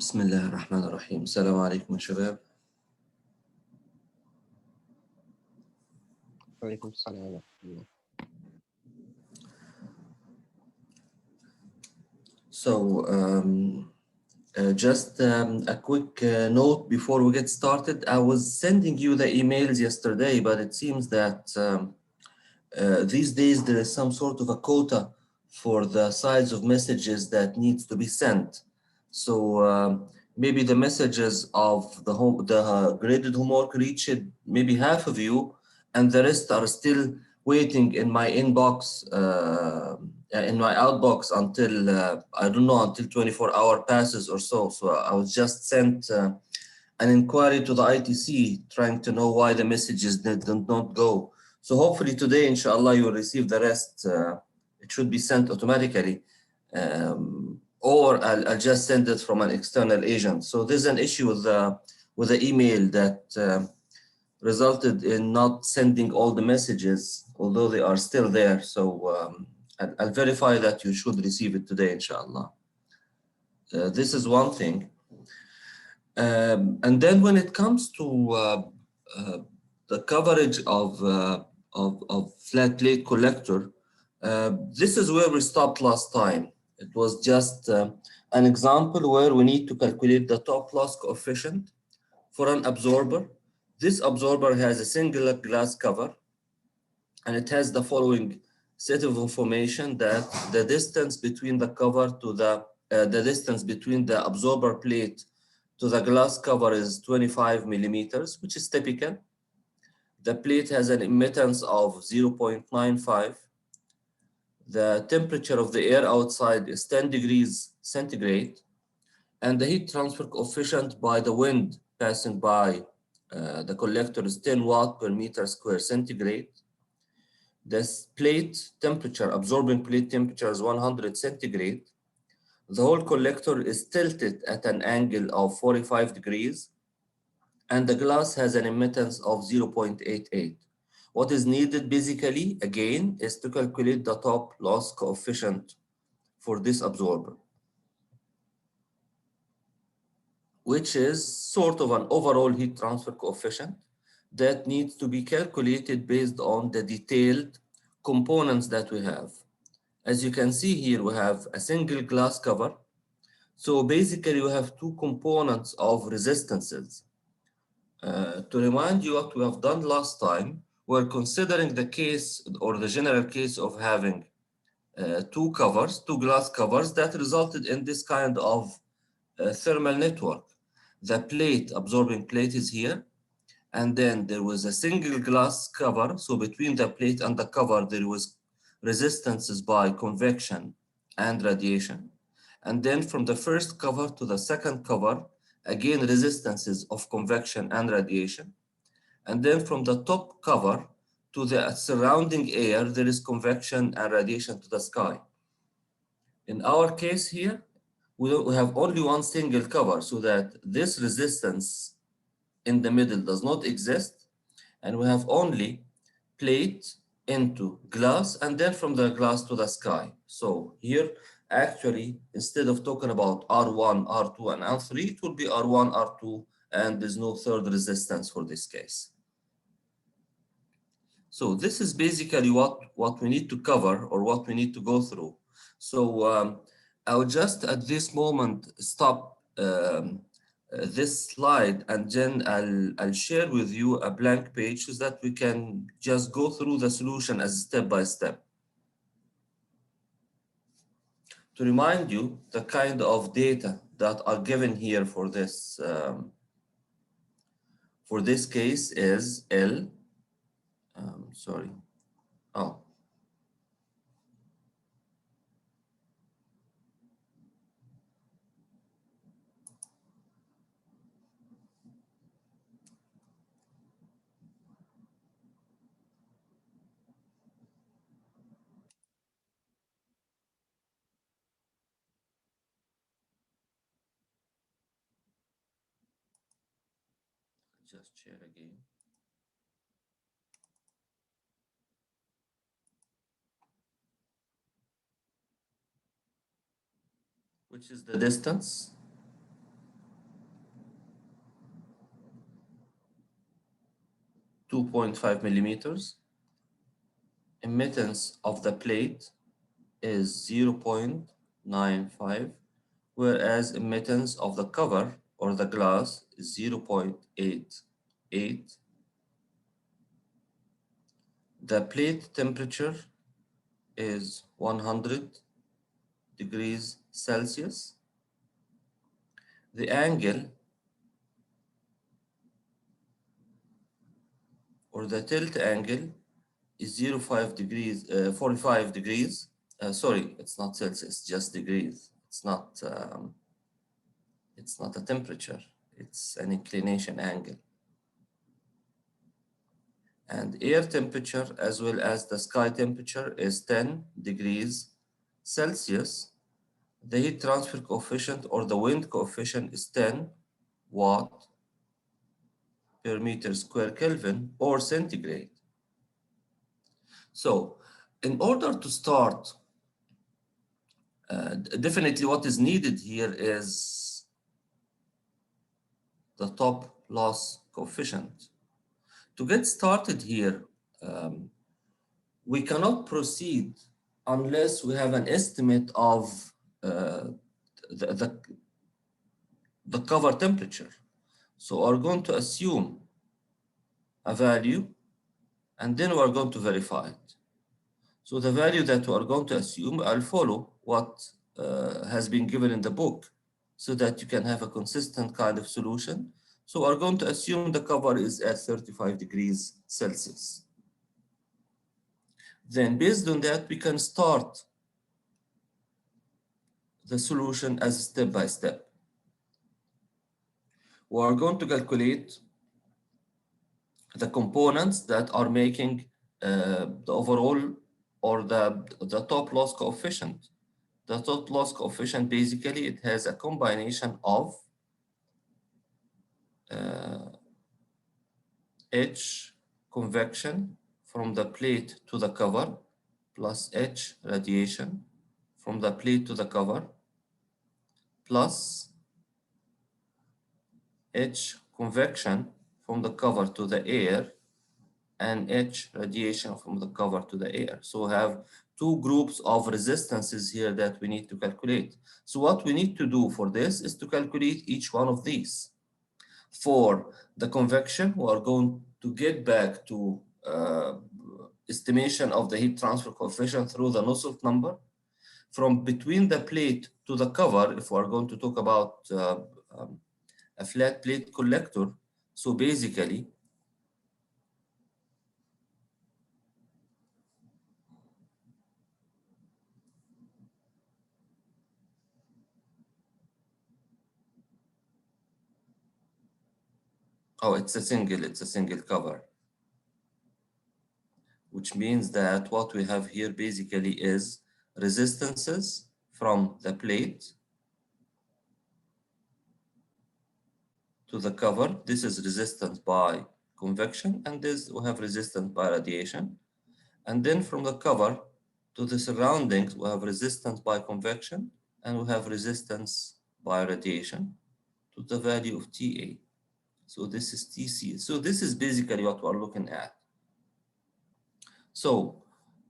بسم الله الرحمن الرحيم. السلام عليكم يا شباب. وعليكم السلام ورحمة الله. So just a quick note before we get started. I was sending you the emails yesterday, but it seems that these days there is some sort of a quota for the size of messages that needs to be sent. So maybe the messages of the graded homework reached maybe half of you, and the rest are still waiting in my inbox, in my outbox until I don't know, until 24-hour passes or so. So I was just sent an inquiry to the ITC trying to know why the messages did not go. So hopefully today, inshallah, you will receive the rest. It should be sent automatically, or I'll just send it from an external agent. So there's an issue with the email that resulted in not sending all the messages, although they are still there. So I'll verify that you should receive it today, inshallah. This is one thing. And then when it comes to the coverage of flat plate collector, this is where we stopped last time. It was just an example where we need to calculate the top loss coefficient for an absorber. This absorber has a single glass cover, and it has the following set of information: that the distance between the cover to the distance between the absorber plate to the glass cover is 25 millimeters, which is typical. The plate has an emittance of 0.95. The temperature of the air outside is 10 degrees centigrade, and the heat transfer coefficient by the wind passing by the collector is 10 watt per meter square centigrade. This plate temperature, absorbing plate temperature, is 100 centigrade. The whole collector is tilted at an angle of 45 degrees, and the glass has an emittance of 0.88. What is needed basically, again, is to calculate the top loss coefficient for this absorber, which is sort of an overall heat transfer coefficient that needs to be calculated based on the detailed components that we have. As you can see here, we have a single glass cover. So basically, we have two components of resistances. To remind you what we have done last time, we're considering the case or the general case of having two glass covers that resulted in this kind of thermal network. The plate, absorbing plate, is here, and then there was a single glass cover. So between the plate and the cover, there was resistances by convection and radiation. And then from the first cover to the second cover, again, resistances of convection and radiation. And then from the top cover to the surrounding air, there is convection and radiation to the sky. In our case here, we have only one single cover, so that this resistance in the middle does not exist. And we have only plate into glass, and then from the glass to the sky. So here, actually, instead of talking about R1, R2, and R3, it will be R1, R2, and there's no third resistance for this case. So this is basically what we need to cover, or what we need to go through. So I would just at this moment stop this slide, and then I'll share with you a blank page so that we can just go through the solution as step by step. To remind you, the kind of data that are given here for this case is L. Sorry. Oh. Just share again. Which is the distance 2.5 millimeters. Emittance of the plate is 0.95, whereas emittance of the cover or the glass is 0.88. The plate temperature is 100 degrees Celsius. The angle or the tilt angle is 0.5 degrees, 45 degrees. Sorry, it's not Celsius, just degrees. It's not a temperature, it's an inclination angle. And air temperature as well as the sky temperature is 10 degrees Celsius. The heat transfer coefficient or the wind coefficient is 10 watt per meter square Kelvin or centigrade. So in order to start, definitely what is needed here is the top loss coefficient. To get started here, we cannot proceed unless we have an estimate of the cover temperature. So we're going to assume a value and then we're going to verify it. So the value that we are going to assume, I'll follow what has been given in the book so that you can have a consistent kind of solution. So we're going to assume the cover is at 35 degrees Celsius. Then based on that, we can start the solution as step by step. We are going to calculate the components that are making the overall or the top loss coefficient. The top loss coefficient, basically, it has a combination of H convection from the plate to the cover plus H radiation from the plate to the cover plus H convection from the cover to the air and H radiation from the cover to the air. So we have two groups of resistances here that we need to calculate. So what we need to do for this is to calculate each one of these. For the convection, we are going to get back to estimation of the heat transfer coefficient through the Nusselt number. From between the plate to the cover, if we are going to talk about a flat plate collector, so basically, oh, it's a single cover, which means that what we have here basically is resistances from the plate to the cover. This is resistance by convection, and this we have resistance by radiation. And then from the cover to the surroundings, we have resistance by convection, and we have resistance by radiation to the value of TA. So this is TC. So this is basically what we're looking at. So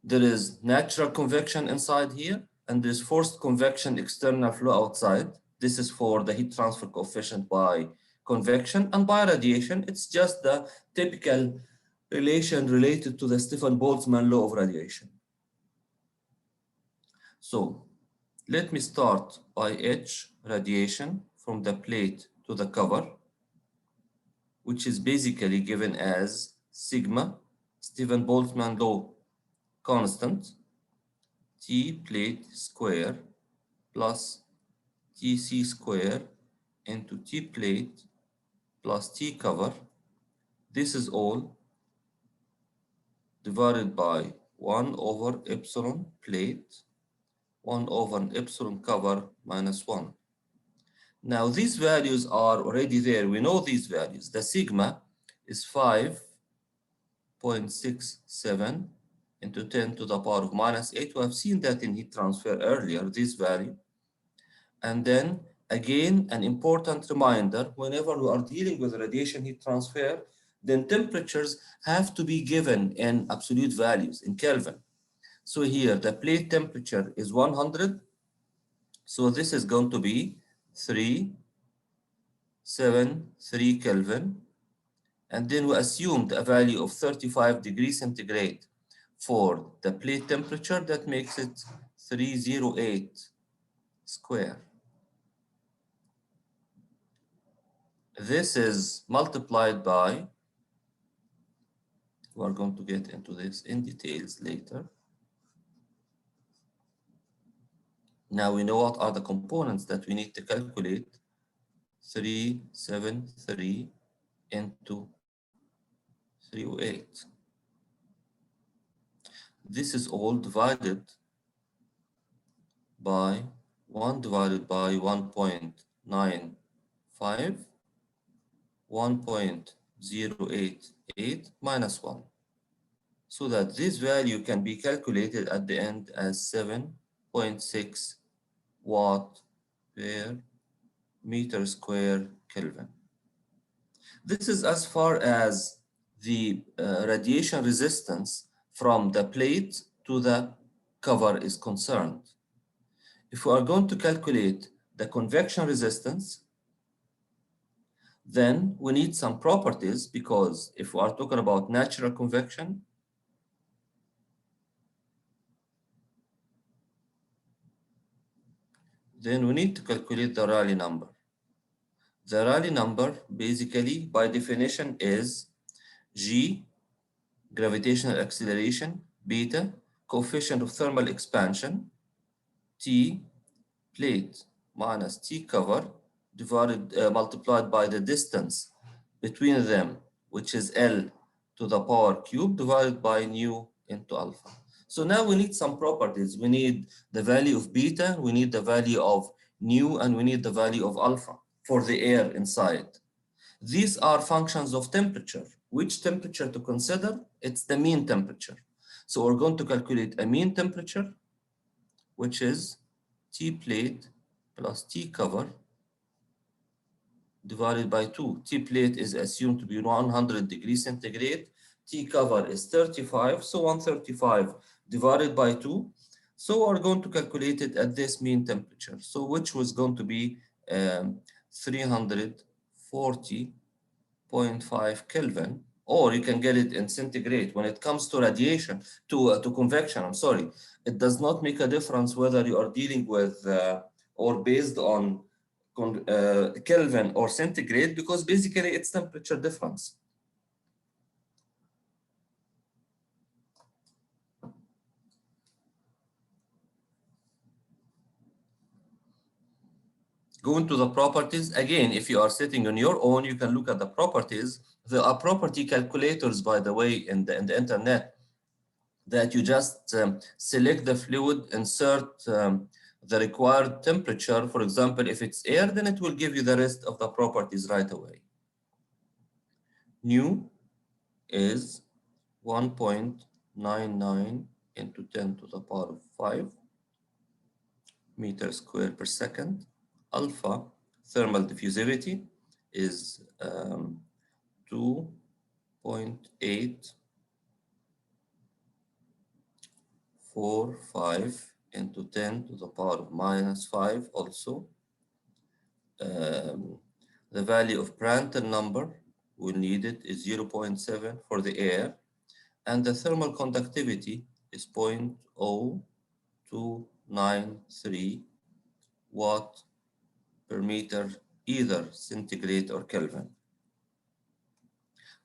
there is natural convection inside here, and there's forced convection external flow outside. This is for the heat transfer coefficient by convection, and by radiation, it's just the typical relation related to the Stefan-Boltzmann law of radiation. So let me start by H radiation from the plate to the cover, which is basically given as sigma Stefan-Boltzmann law constant T plate square plus TC square into T plate plus T cover. This is all divided by 1 over epsilon plate, 1 over epsilon cover minus 1. Now these values are already there. We know these values. The sigma is 5.67 into 10 to the power of minus 8. We have seen that in heat transfer earlier, this value. And then again, an important reminder, whenever we are dealing with radiation heat transfer, then temperatures have to be given in absolute values in Kelvin. So here the plate temperature is 100. So this is going to be 373 Kelvin. And then we assumed a value of 35 degrees centigrade for the plate temperature. That makes it 308 square. This is multiplied by, we are going to get into this in details later. Now we know what are the components that we need to calculate. 373 into 308. This is all divided by 1 divided by 1.95, 1.088 minus 1. So that this value can be calculated at the end as 7.6 watt per meter square Kelvin. This is as far as the radiation resistance from the plate to the cover is concerned. If we are going to calculate the convection resistance, then we need some properties, because if we are talking about natural convection, then we need to calculate the Rayleigh number. The Rayleigh number basically by definition is G, gravitational acceleration, beta, coefficient of thermal expansion, T, plate minus T cover, divided multiplied by the distance between them, which is L to the power cube, divided by nu into alpha. So now we need some properties. We need the value of beta, we need the value of nu, and we need the value of alpha for the air inside. These are functions of temperature. Which temperature to consider? It's the mean temperature. So we're going to calculate a mean temperature, which is T plate plus T cover divided by 2. T plate is assumed to be 100 degrees centigrade. T cover is 35, so 135 divided by 2. So we're going to calculate it at this mean temperature. So which was going to be 340.5 Kelvin, or you can get it in centigrade. When it comes to radiation, to convection, I'm sorry, it does not make a difference whether you are dealing with or based on Kelvin or centigrade, because basically it's temperature difference. Going to the properties, again, if you are sitting on your own, you can look at the properties. There are property calculators, by the way, in the internet, that you just select the fluid, insert the required temperature. For example, if it's air, then it will give you the rest of the properties right away. Nu is 1.99 into 10 to the power of 5 meters square per second. Alpha, thermal diffusivity, is 2.845 into 10 to the power of minus 5 also. The value of Prandtl number, we need it, is 0.7 for the air, and the thermal conductivity is 0.0293 watt per meter, either centigrade or Kelvin,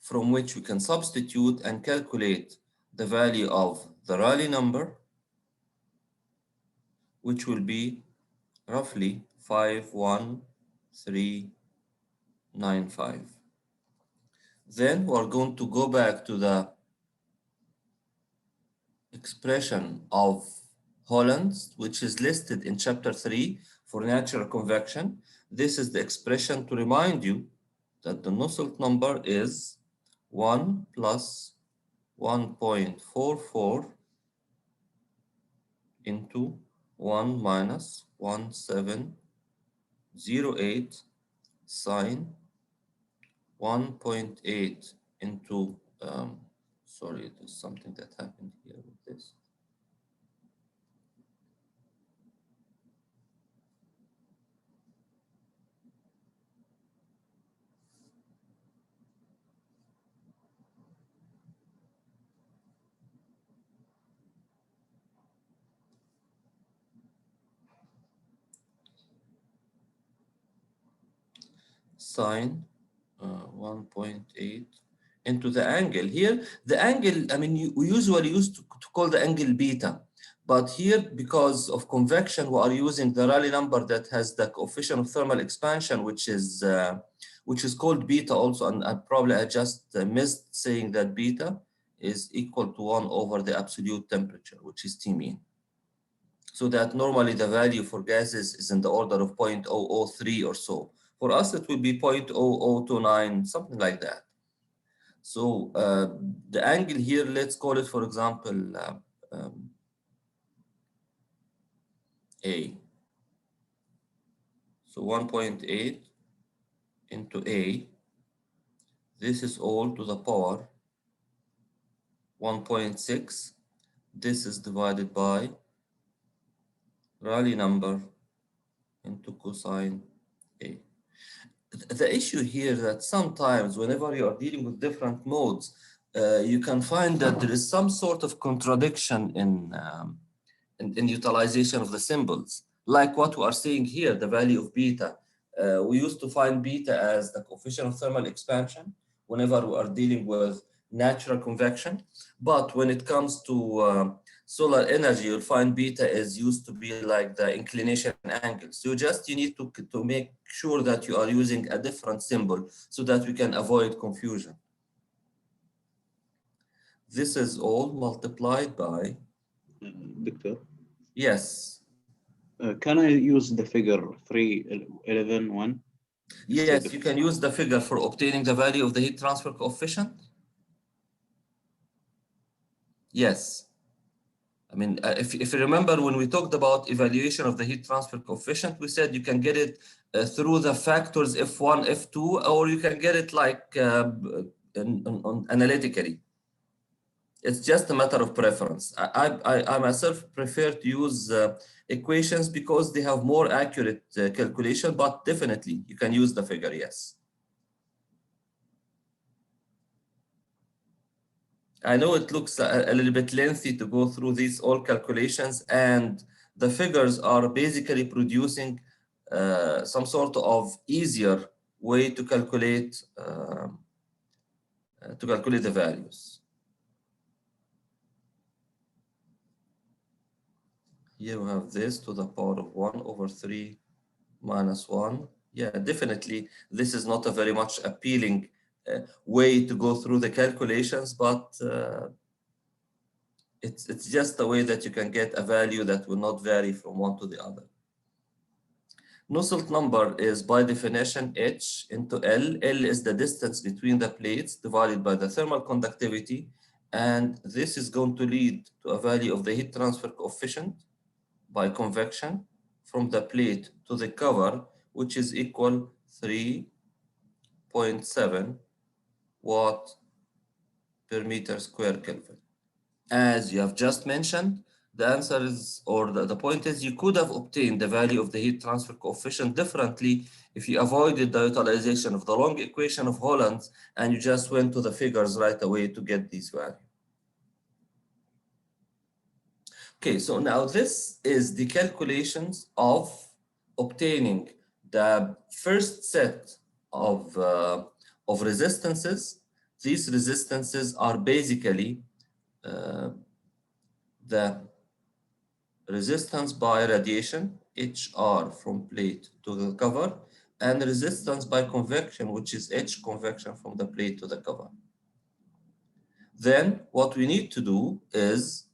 from which we can substitute and calculate the value of the Rayleigh number, which will be roughly 51395. Then we're going to go back to the expression of Holland's, which is listed in chapter 3 for natural convection. This is the expression to remind you that the Nusselt number is 1 plus 1.44 into 1 minus 1708 sine 1.8 into, sorry, there's something that happened here with this. Sine 1.8 into the angle. Here, the angle, I mean, we usually used to call the angle beta, but here, because of convection, we are using the Rayleigh number that has the coefficient of thermal expansion, which is called beta also, and I just missed saying that beta is equal to 1 over the absolute temperature, which is T mean. So that normally the value for gases is in the order of 0.003 or so. For us, it will be 0.0029, something like that. So the angle here, let's call it, for example, A. So 1.8 into A, this is all to the power 1.6. This is divided by Rayleigh number into cosine A. The issue here that sometimes whenever you are dealing with different modes, you can find that there is some sort of contradiction in utilization of the symbols. Like what we are seeing here, the value of beta. We used to find beta as the coefficient of thermal expansion whenever we are dealing with natural convection. But when it comes to solar energy, you'll find beta is used to be like the inclination angle. So you need to make sure that you are using a different symbol so that we can avoid confusion. This is all multiplied by, Doctor, yes. can I use the figure 311.1? Yes, you can use the figure for obtaining the value of the heat transfer coefficient. Yes. I mean, if you remember when we talked about evaluation of the heat transfer coefficient, we said you can get it through the factors F1, F2, or you can get it like analytically. It's just a matter of preference. I myself prefer to use equations because they have more accurate calculation, but definitely you can use the figure, yes. I know it looks a little bit lengthy to go through these all calculations, and the figures are basically producing some sort of easier way to calculate the values. Here we have this to the power of 1 over 3 minus 1. Yeah, definitely this is not a very much appealing way to go through the calculations, but it's just a way that you can get a value that will not vary from one to the other. Nusselt number is by definition H into L. L is the distance between the plates divided by the thermal conductivity, and this is going to lead to a value of the heat transfer coefficient by convection from the plate to the cover, which is equal 3.7 watt per meter square Kelvin. As you have just mentioned, the answer is, or the point is, you could have obtained the value of the heat transfer coefficient differently if you avoided the utilization of the long equation of Holland's and you just went to the figures right away to get these values. Okay, so now this is the calculations of obtaining the first set of resistances. These resistances are basically the resistance by radiation, HR from plate to the cover, and resistance by convection, which is H convection from the plate to the cover. Then what we need to do is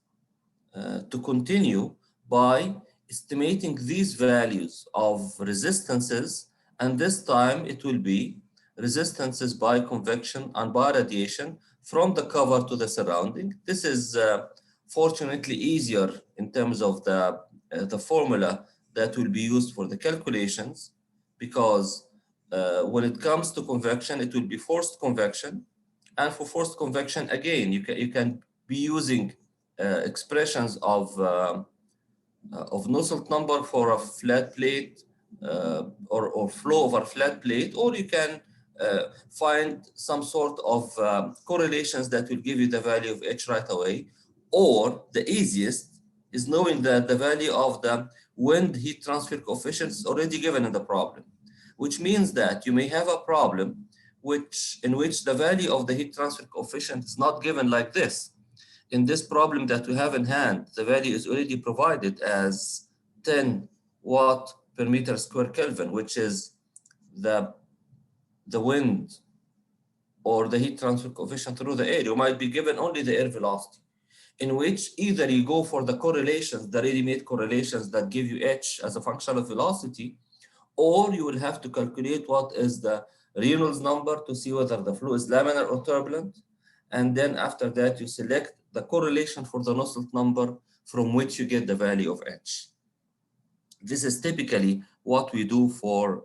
to continue by estimating these values of resistances, and this time it will be resistances by convection and by radiation from the cover to the surrounding. This is fortunately easier in terms of the formula that will be used for the calculations, because when it comes to convection, it will be forced convection, And for forced convection, again, you can be using expressions of Nusselt number for a flat plate or flow over flat plate, or you can find some sort of correlations that will give you the value of H right away. Or the easiest is knowing that the value of the wind heat transfer coefficient is already given in the problem, which means that you may have a problem in which the value of the heat transfer coefficient is not given like this. In this problem that we have in hand, the value is already provided as 10 watt per meter square Kelvin, which is the wind or the heat transfer coefficient through the air. You might be given only the air velocity, in which either you go for the correlations, the ready-made correlations that give you H as a function of velocity, or you will have to calculate what is the Reynolds number to see whether the flow is laminar or turbulent. And then after that, you select the correlation for the Nusselt number from which you get the value of H. This is typically what we do for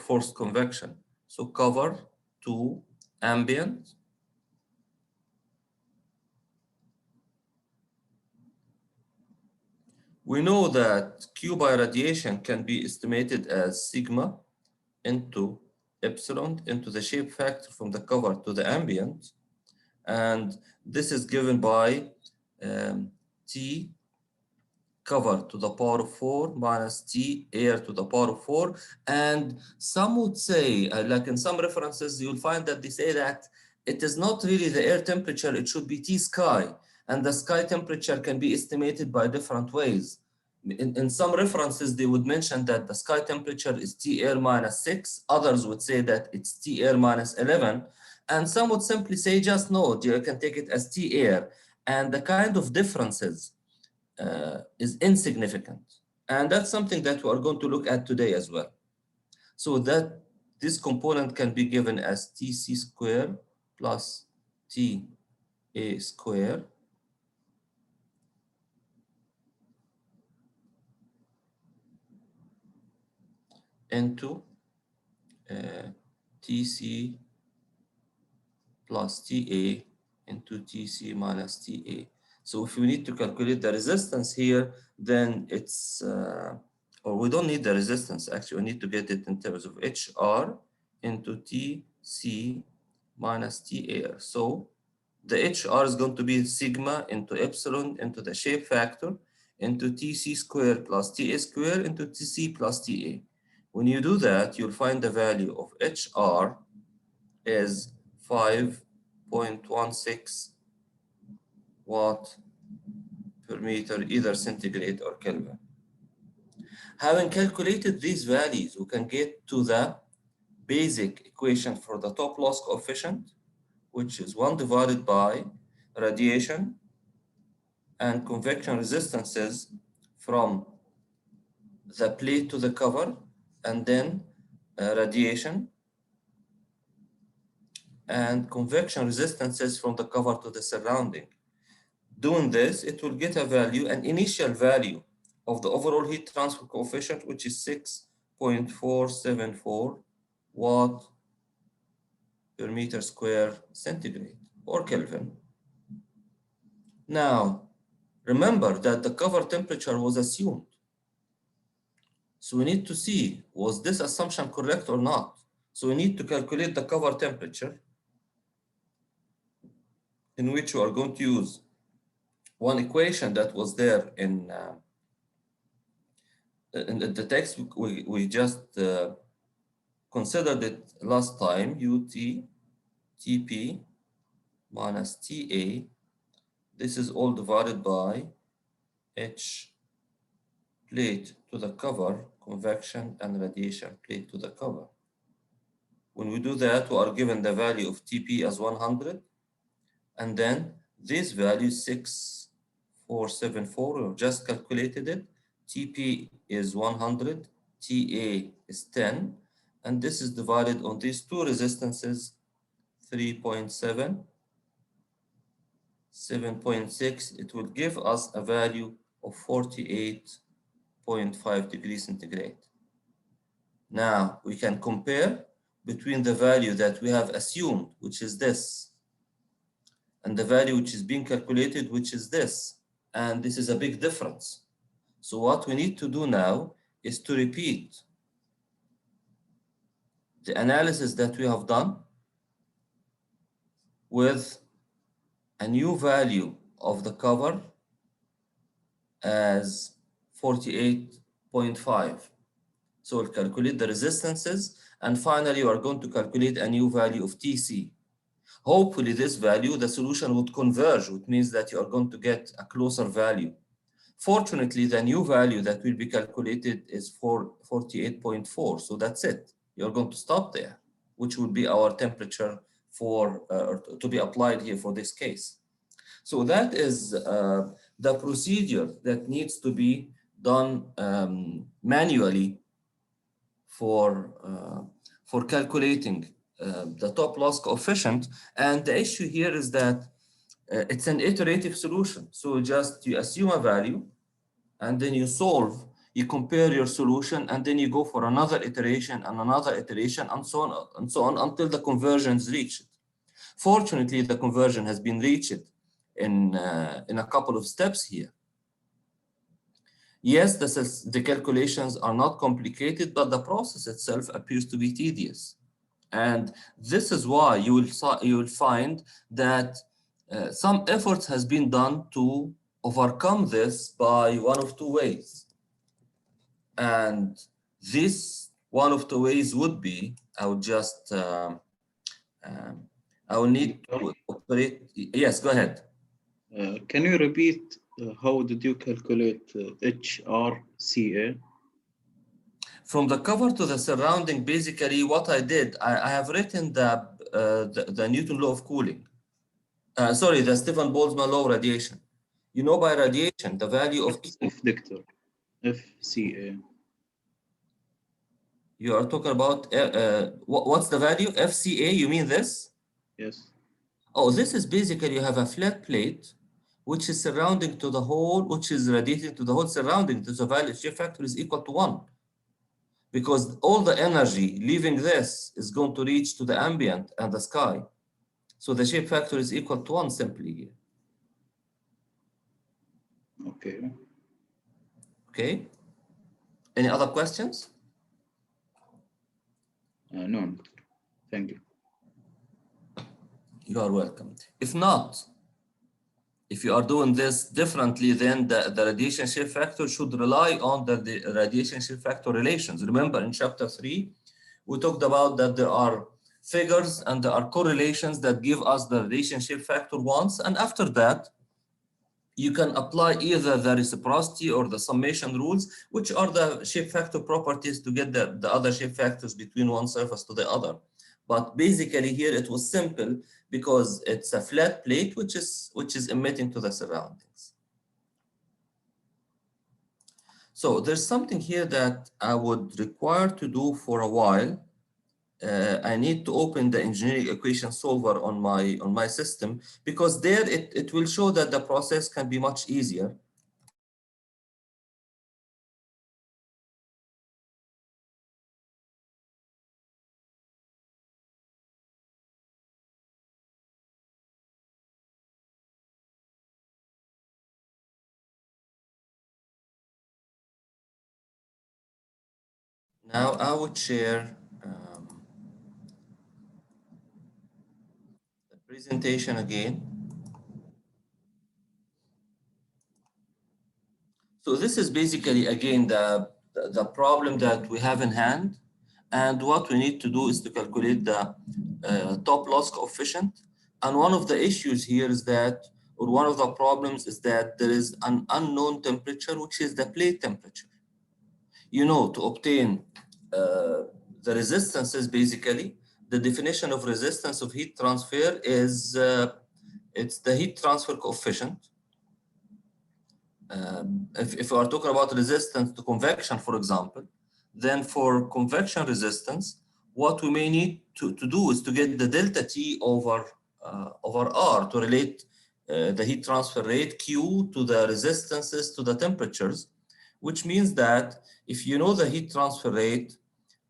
forced convection. So cover to ambient. We know that Q by radiation can be estimated as sigma into epsilon into the shape factor from the cover to the ambient. And this is given by T cover to the power of 4 minus T air to the power of 4. And some would say, like in some references, you'll find that they say that it is not really the air temperature, it should be T sky. And the sky temperature can be estimated by different ways. In some references, they would mention that the sky temperature is T air minus 6. Others would say that it's T air minus 11. And some would simply say, just no, you can take it as T air. And the kind of differences is insignificant. And that's something that we are going to look at today as well. So that this component can be given as Tc square plus Ta square into Tc plus Ta into Tc minus Ta. So if we need to calculate the resistance here, then it's, or we don't need the resistance, actually, we need to get it in terms of HR into Tc minus Ta. So the HR is going to be sigma into epsilon into the shape factor into Tc square plus Ta square into Tc plus Ta. When you do that, you'll find the value of HR is 5.16 watt per meter, either centigrade or Kelvin. Having calculated these values, we can get to the basic equation for the top loss coefficient, which is 1 divided by radiation and convection resistances from the plate to the cover, and then radiation and convection resistances from the cover to the surrounding. Doing this, it will get a value, an initial value of the overall heat transfer coefficient, which is 6.474 watt per meter square centigrade or Kelvin. Now, remember that the cover temperature was assumed. So we need to see, was this assumption correct or not? So we need to calculate the cover temperature, in which we are going to use one equation that was there in the text. We just considered it last time, UT TP minus TA. This is all divided by H plate to the cover, convection and radiation plate to the cover. When we do that, we are given the value of TP as 100, and then this value 6.474, we've just calculated it. TP is 100, TA is 10, and this is divided on these two resistances, 3.7, 7.6. It will give us a value of 48.5 degrees centigrade. Now we can compare between the value that we have assumed, which is this, and the value which is being calculated, which is this. And this is a big difference. So what we need to do now is to repeat the analysis that we have done with a new value of the cover as 48.5. So we'll calculate the resistances, and finally we are going to calculate a new value of TC. Hopefully this value, the solution would converge, which means that you are going to get a closer value. Fortunately, the new value that will be calculated is 48.4, so that's it. You're going to stop there, which would be our temperature for to be applied here for this case. So that is the procedure that needs to be done manually for calculating the top loss coefficient. And the issue here is that it's an iterative solution. So just you assume a value, and then you solve, you compare your solution, and then you go for another iteration and another iteration, and so on until the conversion is reached. Fortunately, the conversion has been reached in a couple of steps here. Yes, the calculations are not complicated, but the process itself appears to be tedious. And this is why you will find that some effort has been done to overcome this by one of two ways. And this one of the ways would be, I would just, I will need to operate. Yes, go ahead. Can you repeat how did you calculate HRCA? From the cover to the surrounding, basically what I did, I have written the Newton law of cooling. Sorry, the Stefan Boltzmann law of radiation. You know, by radiation, the value of F Victor, FCA. You are talking about what's the value? FCA, you mean this? Yes. Oh, this is basically you have a flat plate which is surrounding to the whole, which is radiating to the whole surrounding. So the value J factor is equal to 1. Because all the energy leaving this is going to reach to the ambient and the sky. So the shape factor is equal to 1 simply here. Okay. Okay. Any other questions? No, thank you. You are welcome. If not, if you are doing this differently, then the radiation shift factor should rely on the radiation shift factor relations. Remember in chapter 3, we talked about that there are figures and there are correlations that give us the radiation shift factor once, and after that, you can apply either the reciprocity or the summation rules, which are the shape factor properties to get the other shape factors between one surface to the other. But basically here it was simple because it's a flat plate which is emitting to the surroundings. So there's something here that I would require to do for a while. I need to open the engineering equation solver on my system, because there it will show that the process can be much easier. Now I would share the presentation again. So this is basically, again, the problem that we have in hand. And what we need to do is to calculate the top loss coefficient. And one of the issues here is that, or one of the problems is that there is an unknown temperature, which is the plate temperature. You know, to obtain the resistances, basically, the definition of resistance of heat transfer is, it's the heat transfer coefficient. If we are talking about resistance to convection, for example, then for convection resistance, what we may need to do is to get the delta T over R to relate the heat transfer rate Q to the resistances to the temperatures, which means that if you know the heat transfer rate,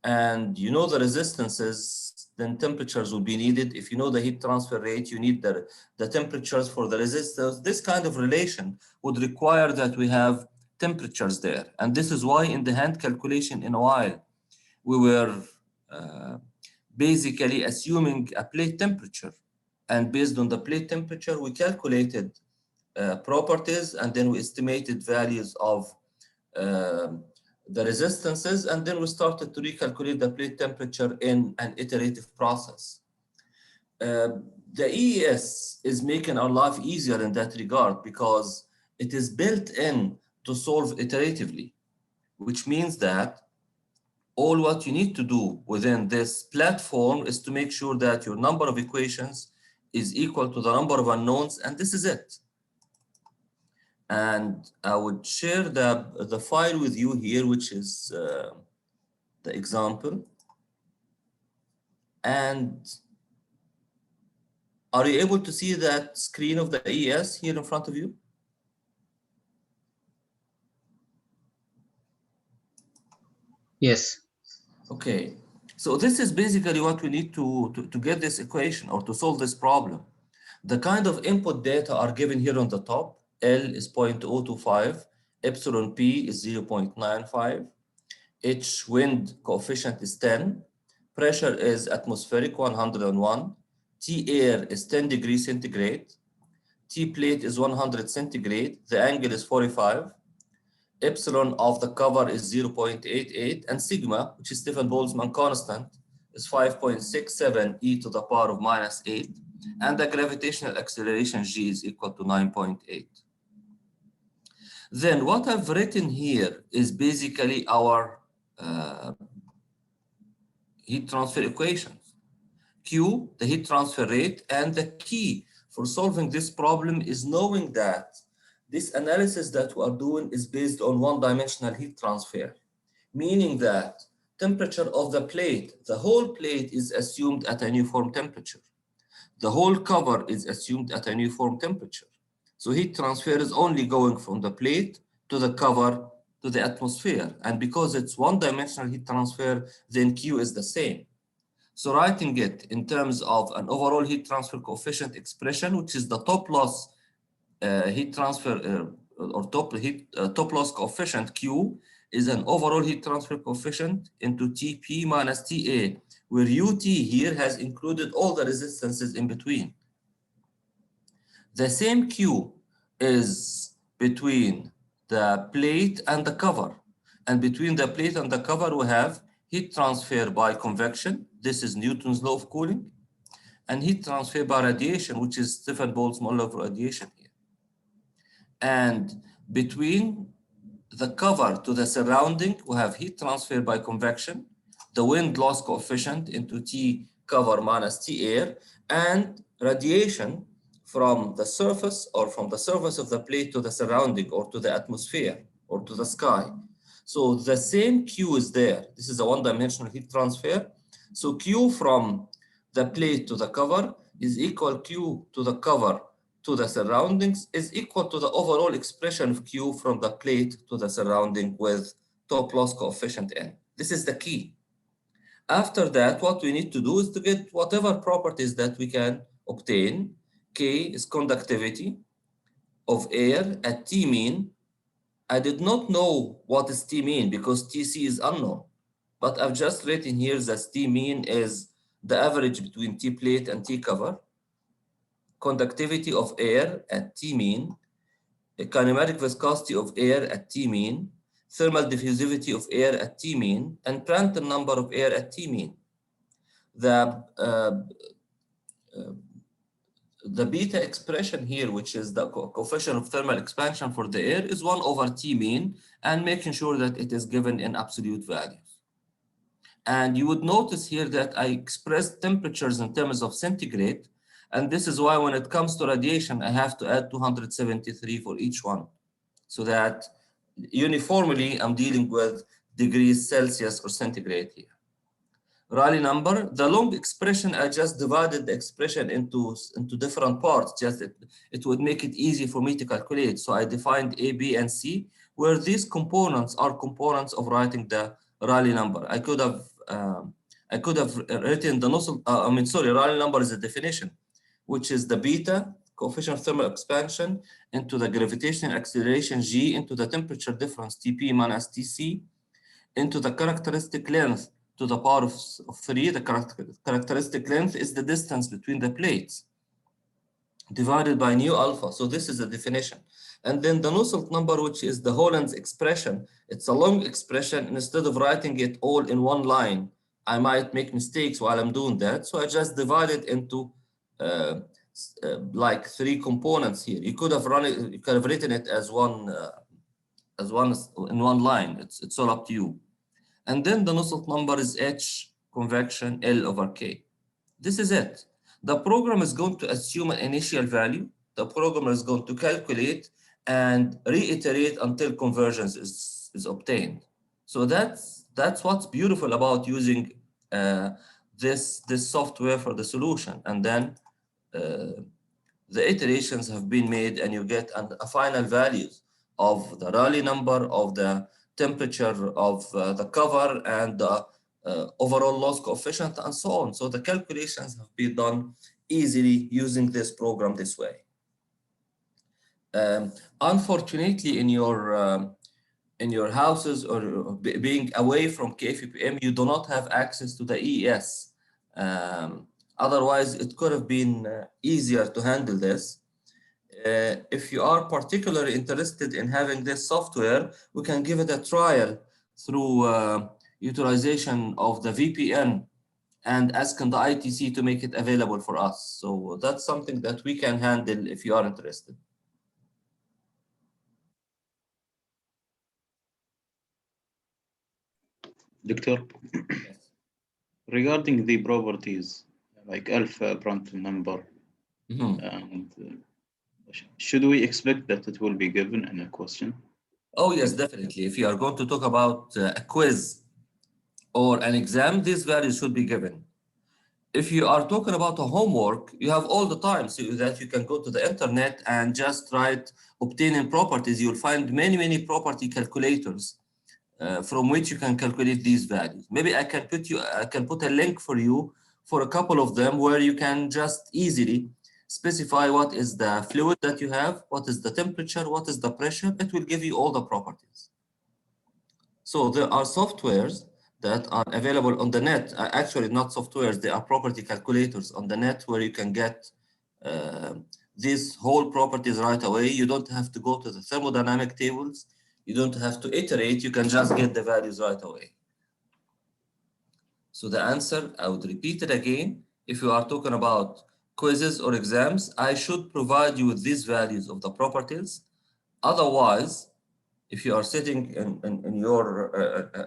and you know the resistances, then temperatures will be needed. If you know the heat transfer rate, you need the temperatures for the resistors. This kind of relation would require that we have temperatures there. And this is why in the hand calculation in a while, we were basically assuming a plate temperature. And based on the plate temperature, we calculated properties, and then we estimated values of the resistances, and then we started to recalculate the plate temperature in an iterative process. The EES is making our life easier in that regard because it is built in to solve iteratively, which means that all what you need to do within this platform is to make sure that your number of equations is equal to the number of unknowns, and this is it. And I would share the file with you here, which is the example. And are you able to see that screen of the ES here in front of you? Yes. Okay, so this is basically what we need to get this equation or to solve this problem. The kind of input data are given here on the top. L is 0.025, epsilon P is 0.95, H wind coefficient is 10, pressure is atmospheric 101, T air is 10 degrees centigrade, T plate is 100 centigrade, the angle is 45, epsilon of the cover is 0.88, and sigma, which is Stefan Boltzmann constant, is 5.67 e to the power of minus 8, and the gravitational acceleration g is equal to 9.8. Then what I've written here is basically our heat transfer equations. Q, the heat transfer rate, and the key for solving this problem is knowing that this analysis that we are doing is based on one-dimensional heat transfer, meaning that temperature of the plate, the whole plate is assumed at a uniform temperature. The whole cover is assumed at a uniform temperature. So heat transfer is only going from the plate to the cover to the atmosphere. And because it's one-dimensional heat transfer, then Q is the same. So writing it in terms of an overall heat transfer coefficient expression, which is the top loss heat transfer or top loss coefficient Q, is an overall heat transfer coefficient into Tp minus Ta, where Ut here has included all the resistances in between. The same Q is between the plate and the cover. And between the plate and the cover, we have heat transfer by convection. This is Newton's law of cooling. And heat transfer by radiation, which is Stefan Boltzmann law of radiation here. And between the cover to the surrounding, we have heat transfer by convection, the wind loss coefficient into T cover minus T air, and radiation from the surface or from the surface of the plate to the surrounding or to the atmosphere or to the sky. So the same Q is there. This is a one-dimensional heat transfer. So Q from the plate to the cover is equal Q to the cover to the surroundings is equal to the overall expression of Q from the plate to the surrounding with top loss coefficient N. This is the key. After that, what we need to do is to get whatever properties that we can obtain. K is conductivity of air at T mean. I did not know what is T mean because Tc is unknown, but I've just written here that T mean is the average between T plate and T cover. Conductivity of air at T mean, kinematic viscosity of air at T mean, thermal diffusivity of air at T mean, and Prandtl number of air at T mean. The beta expression here, which is the coefficient of thermal expansion for the air, is 1 over T mean, and making sure that it is given in absolute values. And you would notice here that I expressed temperatures in terms of centigrade, and this is why when it comes to radiation, I have to add 273 for each one, so that uniformly I'm dealing with degrees Celsius or centigrade here. Rayleigh number, the long expression, I just divided the expression into different parts, just it would make it easy for me to calculate. So I defined A, B, and C, where these components are components of writing the Rayleigh number. I could have written the Nusselt, Rayleigh number is a definition, which is the beta coefficient of thermal expansion into the gravitational acceleration g into the temperature difference Tp minus Tc into the characteristic length to the power of 3. The characteristic length is the distance between the plates divided by nu alpha. So this is the definition. And then the Nusselt number, which is the Holland's expression, it's a long expression. Instead of writing it all in one line, I might make mistakes while I'm doing that. So I just divide it into like 3 components here. You could have written it as one in one line. It's all up to you. And then the Nusselt number is H convection L over K. This is it. The program is going to assume an initial value. The programmer is going to calculate and reiterate until convergence is obtained. So that's what's beautiful about using this software for the solution. And then the iterations have been made and you get a final values of the Rayleigh number, of the temperature of the cover, and the overall loss coefficient, and so on. So the calculations have been done easily using this program this way. Unfortunately, in your houses or being away from KFPM, you do not have access to the ES. Otherwise, it could have been easier to handle this. If you are particularly interested in having this software, we can give it a trial through utilization of the VPN and asking the ITC to make it available for us. So that's something that we can handle if you are interested. Doctor, regarding the properties like alpha Prandtl number, and should we expect that it will be given in a question? Oh yes, definitely. If you are going to talk about a quiz or an exam, these values should be given. If you are talking about a homework, you have all the time so that you can go to the internet and just write obtaining properties. You'll find many property calculators from which you can calculate these values. Maybe I can put a link for you for a couple of them where you can just easily specify what is the fluid that you have, what is the temperature, what is the pressure. It will give you all the properties. So there are softwares that are available on the net. Actually, not softwares, they are property calculators on the net where you can get these whole properties right away. You don't have to go to the thermodynamic tables. You don't have to iterate. You can just get the values right away. So the answer, I would repeat it again. If you are talking about quizzes or exams, I should provide you with these values of the properties. Otherwise, if you are sitting in your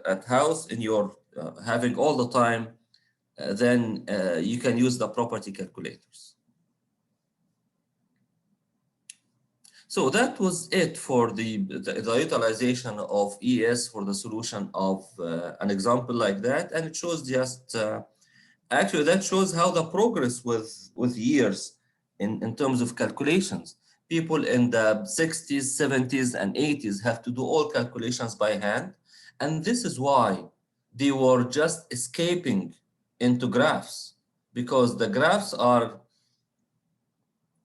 at house in your having all the time, then you can use the property calculators. So that was it for the utilization of ES for the solution of an example like that, and it shows just actually that shows how the progress with years in terms of calculations. People in the 60s, 70s, and 80s have to do all calculations by hand. And this is why they were just escaping into graphs, because the graphs are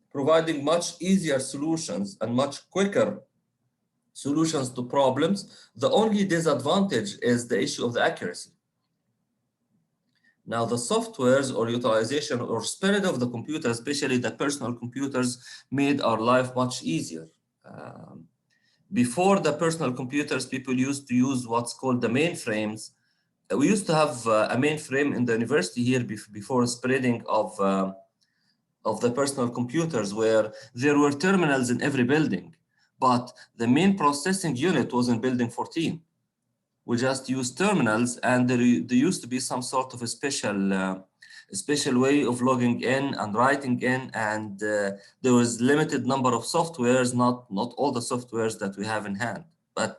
providing much easier solutions and much quicker solutions to problems. The only disadvantage is the issue of the accuracy. Now, the softwares or utilization or spirit of the computer, especially the personal computers, made our life much easier. Before the personal computers, people used to use what's called the mainframes. We used to have a mainframe in the university here before spreading of the personal computers, where there were terminals in every building, but the main processing unit was in building 14. We just used terminals, and there used to be some sort of a special way of logging in and writing in, and there was limited number of softwares, not all the softwares that we have in hand. But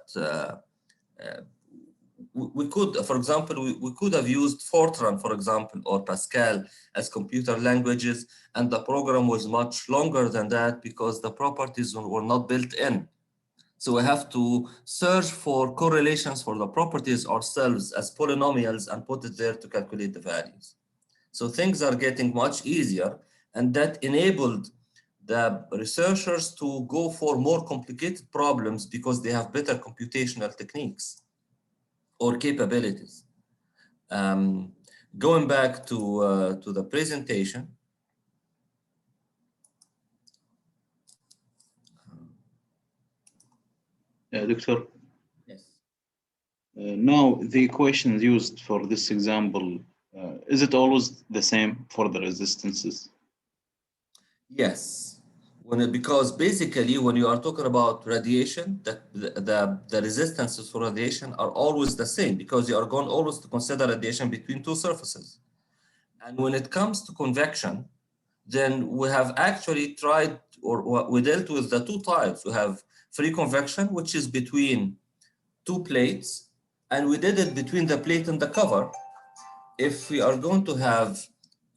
we could, for example, we could have used Fortran, for example, or Pascal as computer languages, and the program was much longer than that because the properties were not built in. So we have to search for correlations for the properties ourselves as polynomials and put it there to calculate the values. So things are getting much easier, and that enabled the researchers to go for more complicated problems because they have better computational techniques or capabilities. Going back to the presentation. Doctor, Yes. now the equations used for this example, is it always the same for the resistances? Yes, because basically when you are talking about radiation, the resistances for radiation are always the same because you are going always to consider radiation between two surfaces. And when it comes to convection, then we have actually tried, or we dealt with the two types. We have free convection, which is between two plates, and we did it between the plate and the cover. If we are going to have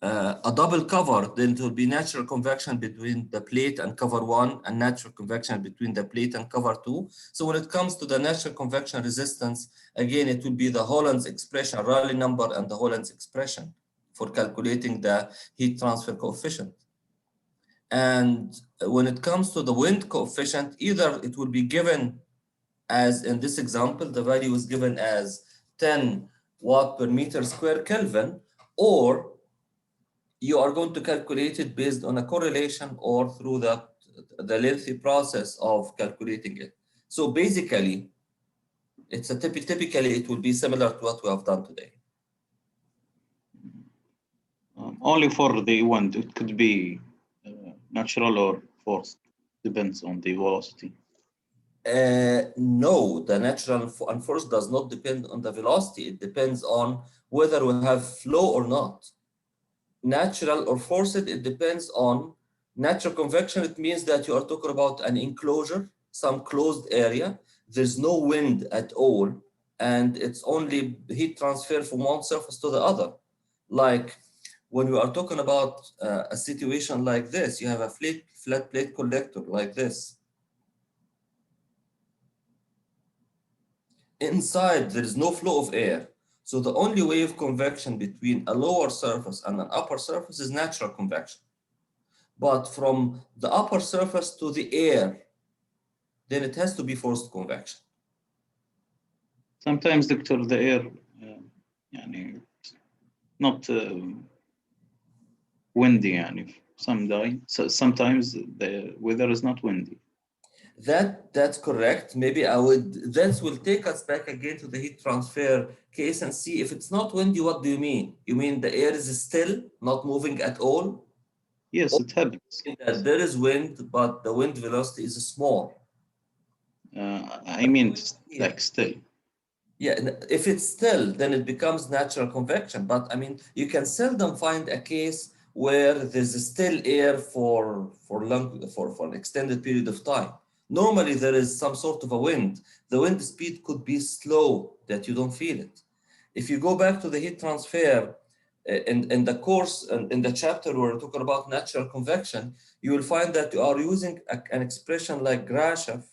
a double cover, then it will be natural convection between the plate and cover one and natural convection between the plate and cover two. So when it comes to the natural convection resistance, again, it will be the Holland's expression, Rayleigh number, and the Holland's expression for calculating the heat transfer coefficient. And when it comes to the wind coefficient, either it will be given as in this example, the value is given as 10 watt per meter square Kelvin, or you are going to calculate it based on a correlation or through the lengthy process of calculating it. So basically, typically it will be similar to what we have done today. Only for the wind, it could be natural or forced, depends on the velocity. No, the natural and force does not depend on the velocity. It depends on whether we have flow or not. Natural or forced, it depends on natural convection. It means that you are talking about an enclosure, some closed area. There's no wind at all, and it's only heat transfer from one surface to the other. Like when we are talking about a situation like this, you have a flat plate collector like this. Inside, there is no flow of air. So the only way of convection between a lower surface and an upper surface is natural convection. But from the upper surface to the air, then it has to be forced convection. Sometimes, Doctor, the air, not windy. Sometimes the weather is not windy. That's correct. Maybe that will take us back again to the heat transfer case and see if it's not windy, what do you mean? You mean the air is still not moving at all? Yes, it happens. That there is wind, but the wind velocity is small. I mean, like still. Yeah, if it's still, then it becomes natural convection. But I mean, you can seldom find a case where there's still air for an extended period of time. Normally, there is some sort of a wind. The wind speed could be slow that you don't feel it. If you go back to the heat transfer in the course, in the chapter where we're talking about natural convection, you will find that you are using an expression like Grashof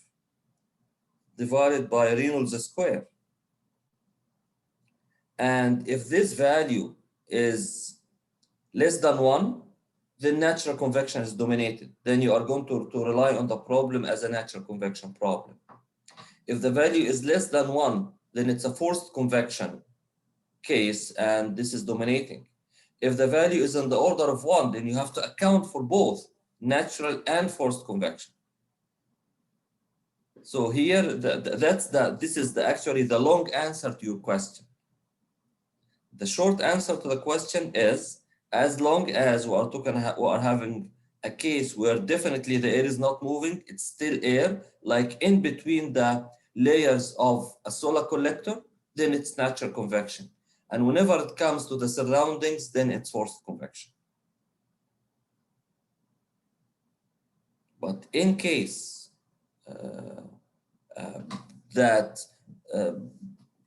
divided by Reynolds square. And if this value is less than 1, then natural convection is dominated. Then you are going to rely on the problem as a natural convection problem. If the value is less than 1, then it's a forced convection case, and this is dominating. If the value is in the order of 1, then you have to account for both natural and forced convection. So here, this is actually the long answer to your question. The short answer to the question is, as long as we are having a case where definitely the air is not moving, it's still air, like in between the layers of a solar collector, then it's natural convection. And whenever it comes to the surroundings, then it's forced convection. But in case that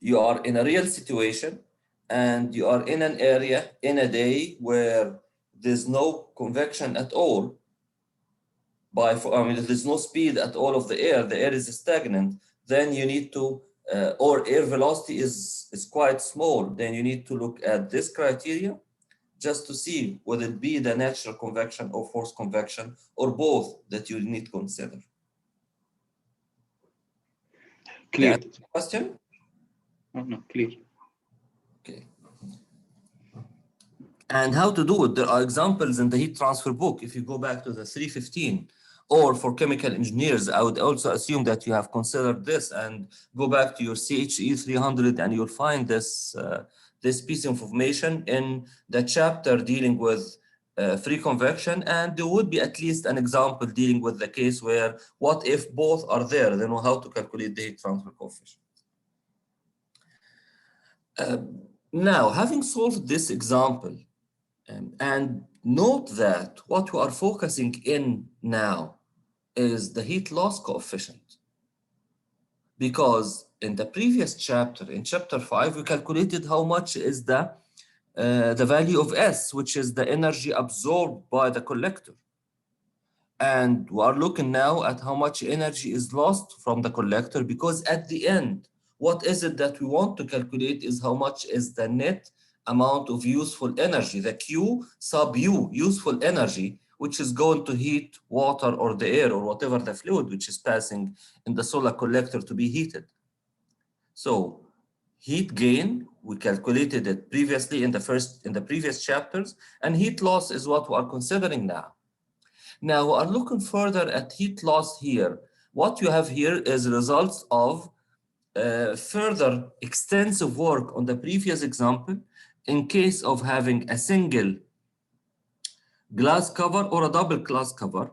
you are in a real situation and you are in an area in a day where there's no convection at all, if there's no speed at all of the air is stagnant, then you need to, or air velocity is quite small, then you need to look at this criteria just to see whether it be the natural convection or forced convection or both that you need to consider. Clear. Question? No, clear. Okay. And how to do it? There are examples in the heat transfer book. If you go back to the 315, or for chemical engineers, I would also assume that you have considered this, and go back to your CHE 300 and you'll find this, this piece of information in the chapter dealing with free convection, and there would be at least an example dealing with the case where what if both are there, then how to calculate the heat transfer coefficient. Now, having solved this example, and note that what we are focusing in now is the heat loss coefficient. Because in the previous chapter, in chapter 5, we calculated how much is the value of S, which is the energy absorbed by the collector. And we are looking now at how much energy is lost from the collector, because at the end, what is it that we want to calculate is how much is the net amount of useful energy, the Q sub U, useful energy, which is going to heat water or the air or whatever the fluid which is passing in the solar collector to be heated. So heat gain, we calculated it previously in the previous chapters, and heat loss is what we are considering now. Now we are looking further at heat loss here. What you have here is results of further extensive work on the previous example in case of having a single glass cover or a double glass cover,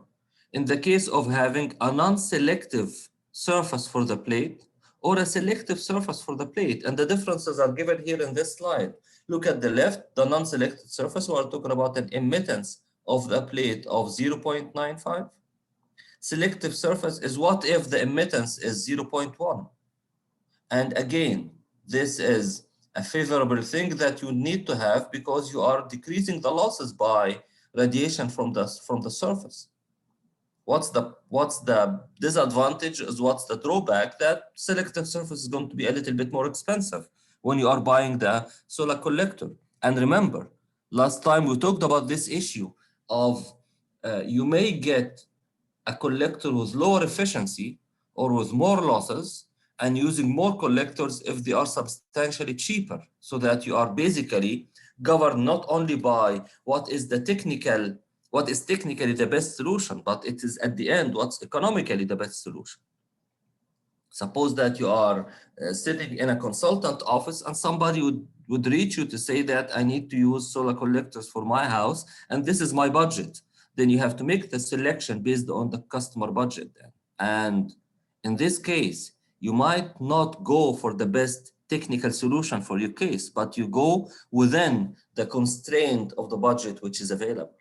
in the case of having a non-selective surface for the plate or a selective surface for the plate. And the differences are given here in this slide. Look at the left, the non-selective surface, we are talking about an emittance of the plate of 0.95. Selective surface is what if the emittance is 0.1. And again, this is a favorable thing that you need to have because you are decreasing the losses by radiation from the surface. What's the disadvantage is what's the drawback? That selective surface is going to be a little bit more expensive when you are buying the solar collector. And remember, last time we talked about this issue of you may get a collector with lower efficiency or with more losses and using more collectors if they are substantially cheaper, so that you are basically governed not only by what is technically the best solution, but it is at the end what's economically the best solution. Suppose that you are sitting in a consultant office and somebody would reach you to say that I need to use solar collectors for my house and this is my budget. Then you have to make the selection based on the customer budget. And in this case, you might not go for the best technical solution for your case, but you go within the constraint of the budget which is available.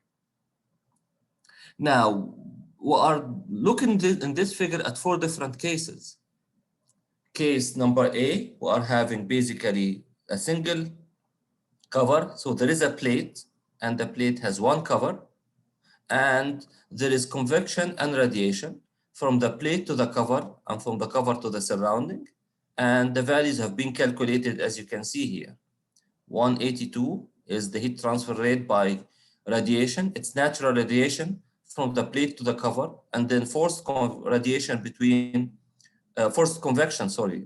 Now, we are looking in this figure at 4 different cases. Case number A, we are having basically a single cover. So there is a plate and the plate has one cover, and there is convection and radiation from the plate to the cover and from the cover to the surrounding. And the values have been calculated as you can see here. 182 is the heat transfer rate by radiation. It's natural radiation from the plate to the cover, and then forced radiation between, forced convection, sorry,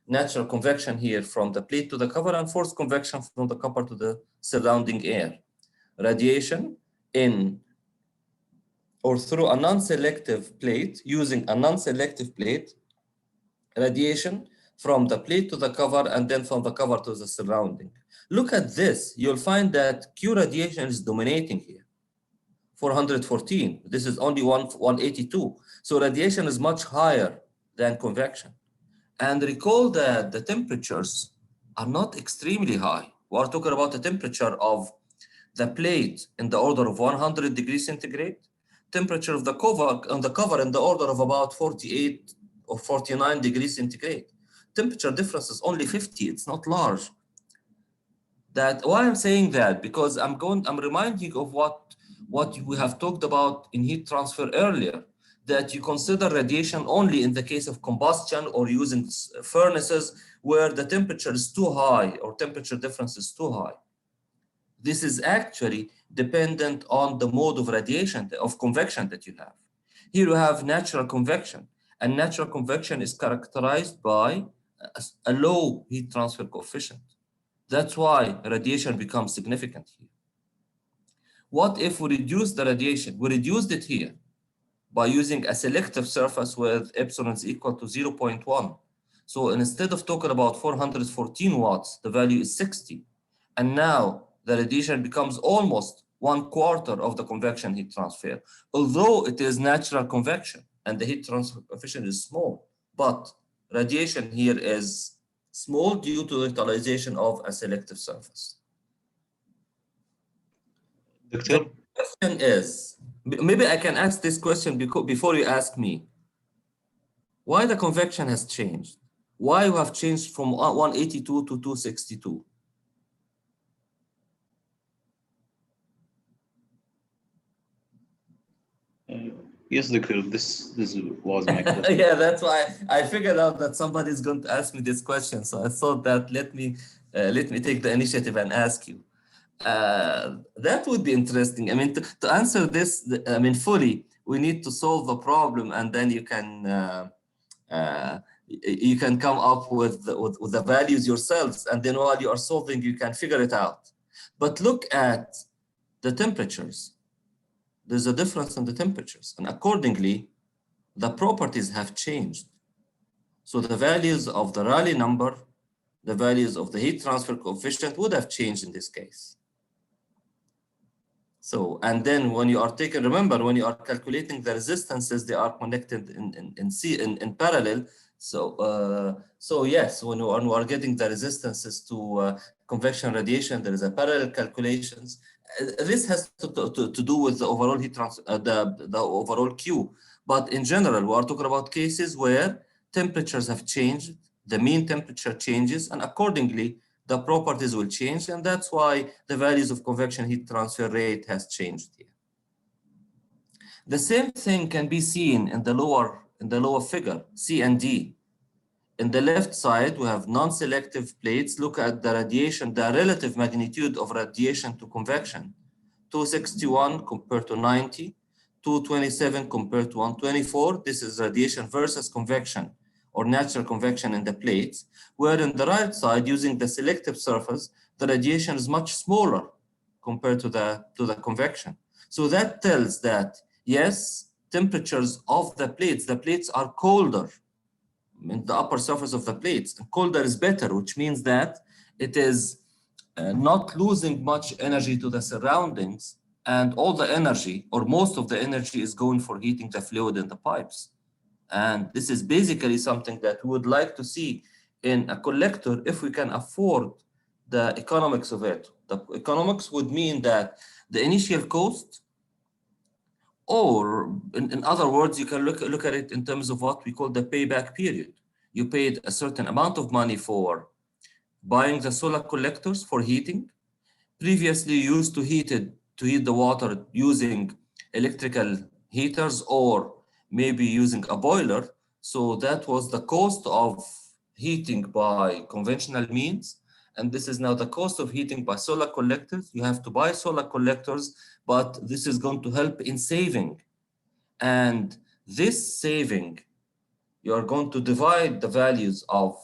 natural convection here from the plate to the cover, and forced convection from the cover to the surrounding air. Radiation in or through a non-selective plate, using a non-selective plate, radiation from the plate to the cover and then from the cover to the surrounding. Look at this, you'll find that Q radiation is dominating here. 414, this is only 182. So radiation is much higher than convection. And recall that the temperatures are not extremely high. We're talking about the temperature of the plate in the order of 100 degrees centigrade, temperature of the cover in the order of about 48 or 49 degrees centigrade. Temperature difference is only 50, it's not large. Why I'm saying that, because I'm reminding you of what what we have talked about in heat transfer earlier, that you consider radiation only in the case of combustion or using furnaces where the temperature is too high or temperature difference is too high. This is actually dependent on the mode of radiation, of convection that you have. Here you have natural convection, and natural convection is characterized by a low heat transfer coefficient. That's why radiation becomes significant here. What if we reduce the radiation? We reduced it here by using a selective surface with epsilon is equal to 0.1. So instead of talking about 414 watts, the value is 60. And now the radiation becomes almost 1/4 of the convection heat transfer, although it is natural convection and the heat transfer coefficient is small. But radiation here is small due to the utilization of a selective surface. Doctor? The question is, maybe I can ask this question before you ask me. Why the convection has changed? Why you have changed from 182 to 262? Yes, Doctor, this was my question. Yeah, that's why I figured out that somebody is going to ask me this question. So I thought that let me take the initiative and ask you. That would be interesting. I mean, to answer this, I mean, fully, we need to solve the problem, and then you can come up with the values yourselves, and then while you are solving, you can figure it out. But look at the temperatures. There's a difference in the temperatures, and accordingly, the properties have changed. So the values of the Rayleigh number, the values of the heat transfer coefficient would have changed in this case. So, and then when you are taking, remember, when you are calculating the resistances, they are connected in parallel. So yes, when you are getting the resistances to convection radiation, there is a parallel calculations. This has to do with the overall heat transfer, the overall Q. But in general, we are talking about cases where temperatures have changed, the mean temperature changes, and accordingly, the properties will change, and that's why the values of convection heat transfer rate has changed here. The same thing can be seen in the lower figure, C and D. In the left side, we have non-selective plates. Look at the radiation, the relative magnitude of radiation to convection. 261 compared to 90, 227 compared to 124. This is radiation versus convection or natural convection in the plates, where on the right side, using the selective surface, the radiation is much smaller compared to the convection. So that tells that, yes, temperatures of the plates are colder in the upper surface of the plates. Colder is better, which means that it is not losing much energy to the surroundings, and all the energy, or most of the energy, is going for heating the fluid in the pipes. And this is basically something that we would like to see in a collector if we can afford the economics of it. The economics would mean that the initial cost, or in other words, you can look at it in terms of what we call the payback period. You paid a certain amount of money for buying the solar collectors for heating. Previously, you used to heat the water using electrical heaters or maybe using a boiler. So that was the cost of heating by conventional means. And this is now the cost of heating by solar collectors. You have to buy solar collectors, but this is going to help in saving. And this saving, you are going to divide the values of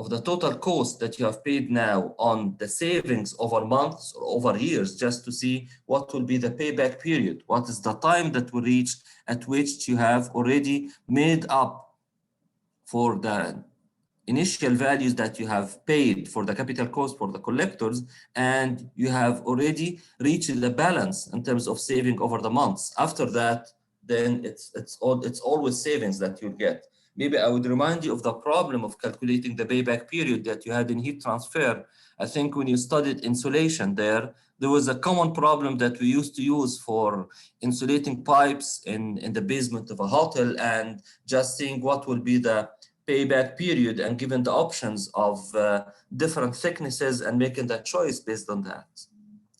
the total cost that you have paid now on the savings over months or over years, just to see what will be the payback period. What is the time that will reach at which you have already made up for the initial values that you have paid for the capital cost for the collectors, and you have already reached the balance in terms of saving over the months. After that, then it's always savings that you'll get. Maybe I would remind you of the problem of calculating the payback period that you had in heat transfer. I think when you studied insulation there was a common problem that we used to use for insulating pipes in the basement of a hotel, and just seeing what will be the payback period and given the options of different thicknesses and making that choice based on that.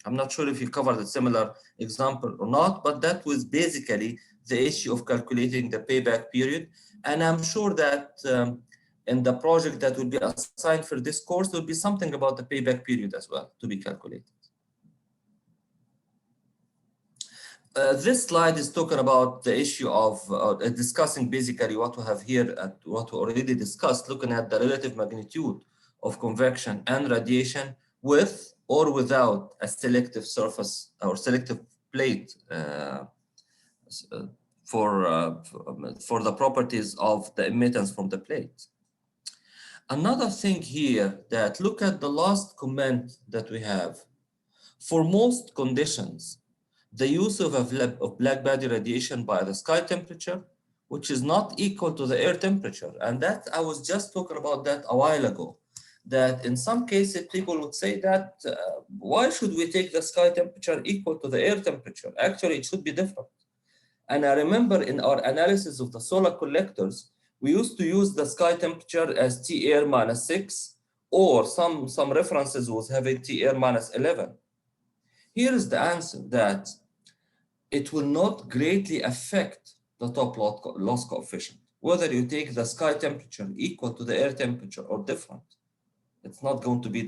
I'm not sure if you covered a similar example or not, but that was basically the issue of calculating the payback period. And I'm sure that in the project that will be assigned for this course, there will be something about the payback period as well to be calculated. This slide is talking about the issue of discussing basically what we have here and what we already discussed, looking at the relative magnitude of convection and radiation with or without a selective surface or selective plate for the properties of the emittance from the plate. Another thing here, that look at the last comment that we have. For most conditions, the use of black body radiation by the sky temperature, which is not equal to the air temperature. And that I was just talking about that a while ago, that in some cases people would say that why should we take the sky temperature equal to the air temperature? Actually, it should be different. And I remember in our analysis of the solar collectors, we used to use the sky temperature as T air minus 6, or some references was having T air minus 11. Here is the answer, that it will not greatly affect the top loss coefficient, whether you take the sky temperature equal to the air temperature or different. It's not going to be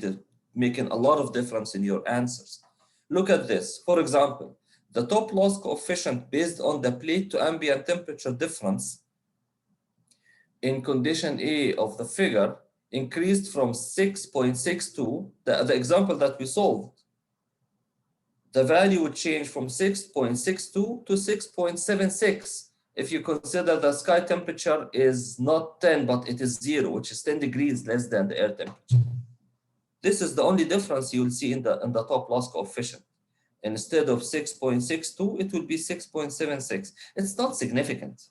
making a lot of difference in your answers. Look at this. For example, the top loss coefficient based on the plate to ambient temperature difference in condition A of the figure increased from 6.62, the example that we solved. The value would change from 6.62 to 6.76 if you consider the sky temperature is not 10, but it is 0, which is 10 degrees less than the air temperature. This is the only difference you will see in the top loss coefficient. Instead of 6.62, it will be 6.76. It's not significant.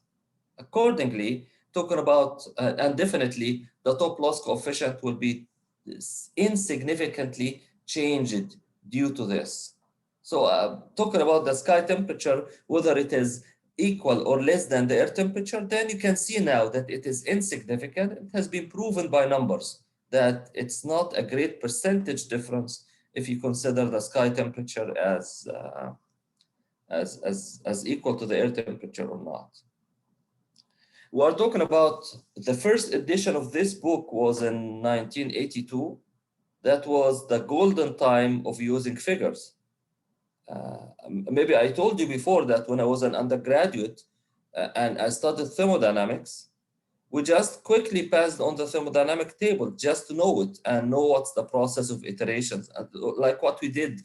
Accordingly, talking about, and definitely the top loss coefficient will be insignificantly changed due to this. So talking about the sky temperature, whether it is equal or less than the air temperature, then you can see now that it is insignificant. It has been proven by numbers that it's not a great percentage difference if you consider the sky temperature as equal to the air temperature or not. We are talking about the first edition of this book was in 1982. That was the golden time of using figures. Maybe I told you before that when I was an undergraduate and I studied thermodynamics, we just quickly passed on the thermodynamic table just to know it and know what's the process of iterations, like what you did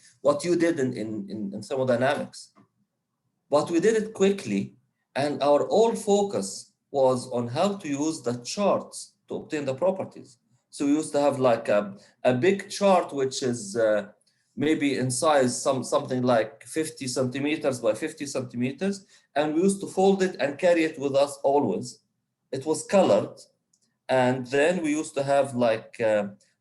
in thermodynamics. But we did it quickly, and our whole focus was on how to use the charts to obtain the properties. So we used to have like a big chart, which is maybe in size something like 50 centimeters by 50 centimeters, and we used to fold it and carry it with us always. It was colored, and then we used to have like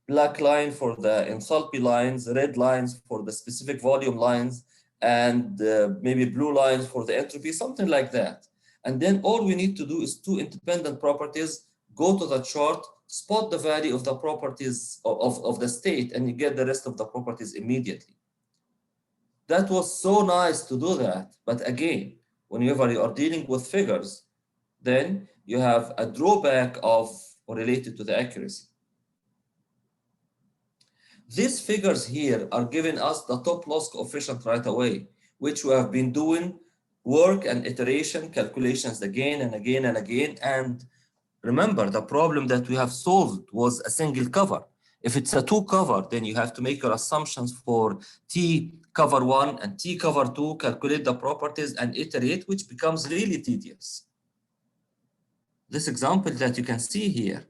black line for the enthalpy lines, red lines for the specific volume lines, and maybe blue lines for the entropy, something like that. And then all we need to do is two independent properties, go to the chart, spot the value of the properties of the state, and you get the rest of the properties immediately. That was so nice to do that. But again, whenever you are dealing with figures, then you have a drawback related to the accuracy. These figures here are giving us the top loss coefficient right away, which we have been doing work and iteration calculations again and again and again. And remember, the problem that we have solved was a single cover. If it's a two cover, then you have to make your assumptions for T cover 1 and T cover 2, calculate the properties and iterate, which becomes really tedious. This example that you can see here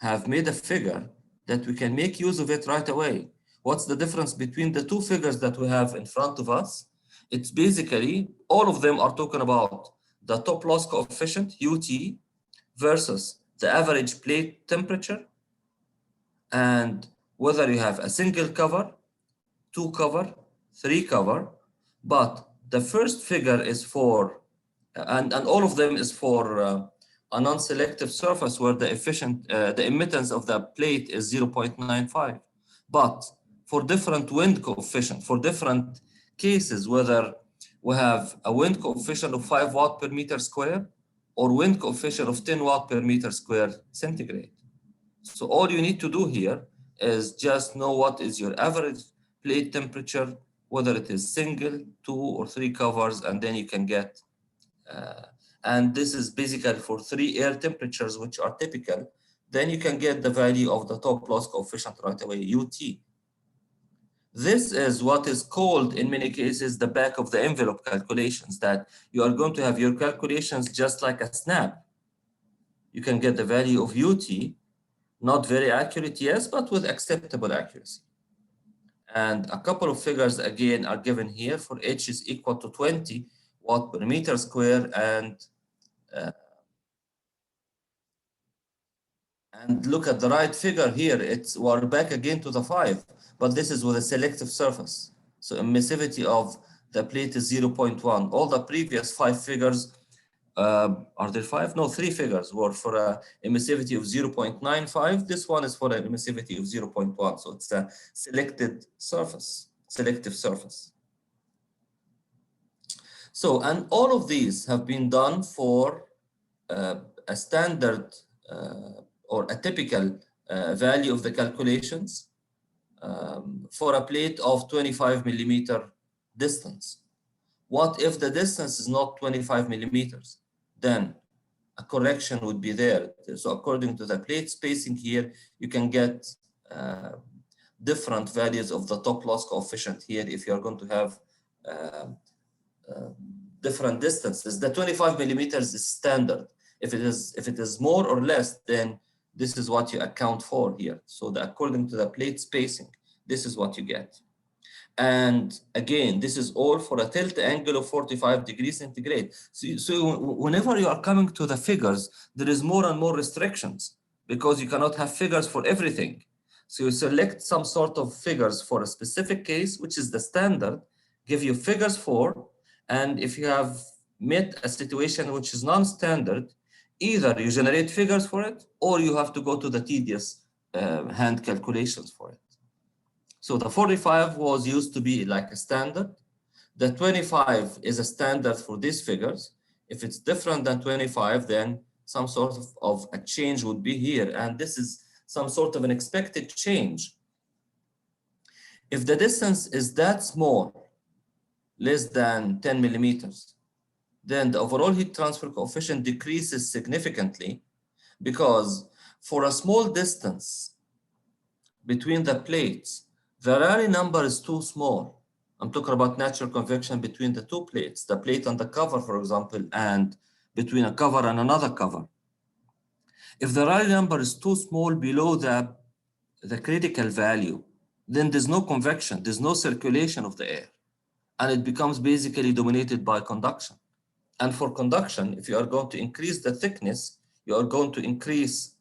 have made a figure that we can make use of it right away. What's the difference between the two figures that we have in front of us? It's basically, all of them are talking about the top loss coefficient, UT, versus the average plate temperature, and whether you have a single cover, two cover, three cover, but the first figure is for, and all of them is for a non-selective surface where the emittance of the plate is 0.95. But for different wind coefficient, for different cases, whether we have a wind coefficient of 5 watt per meter square or wind coefficient of 10 watt per meter square centigrade. So all you need to do here is just know what is your average plate temperature, whether it is single, 2 or 3 covers, and then you can get, and this is basically for 3 air temperatures, which are typical, then you can get the value of the top loss coefficient right away, UT. This is what is called in many cases the back of the envelope calculations, that you are going to have your calculations just like a snap. You can get the value of UT, not very accurate, yes, but with acceptable accuracy. And a couple of figures again are given here for H is equal to 20 watt per meter square, and look at the right figure here. We're back again to the 5, but this is with a selective surface. So emissivity of the plate is 0.1. All the previous 5 figures, are there 5? No, 3 figures were for a emissivity of 0.95. This one is for an emissivity of 0.1. So it's a selective surface. So, and all of these have been done for a standard or a typical value of the calculations for a plate of 25 millimeter distance. What if the distance is not 25 millimeters? Then a correction would be there. So according to the plate spacing here, you can get different values of the top loss coefficient here if you're going to have different distances. The 25 millimeters is standard. If it is more or less, then this is what you account for here. So according to the plate spacing, this is what you get. And again, this is all for a tilt angle of 45 degrees centigrade. So whenever you are coming to the figures, there is more and more restrictions because you cannot have figures for everything. So you select some sort of figures for a specific case, which is the standard, give you figures for, and if you have met a situation which is non-standard, either you generate figures for it, or you have to go to the tedious hand calculations for it. So the 45 was used to be like a standard. The 25 is a standard for these figures. If it's different than 25, then some sort of a change would be here. And this is some sort of an expected change. If the distance is that small, less than 10 millimeters, then the overall heat transfer coefficient decreases significantly, because for a small distance between the plates, the Rayleigh number is too small. I'm talking about natural convection between the two plates, the plate and the cover, for example, and between a cover and another cover. If the Rayleigh number is too small below the critical value, then there's no convection, there's no circulation of the air, and it becomes basically dominated by conduction. And for conduction, if you are going to increase the thickness, you are going to increase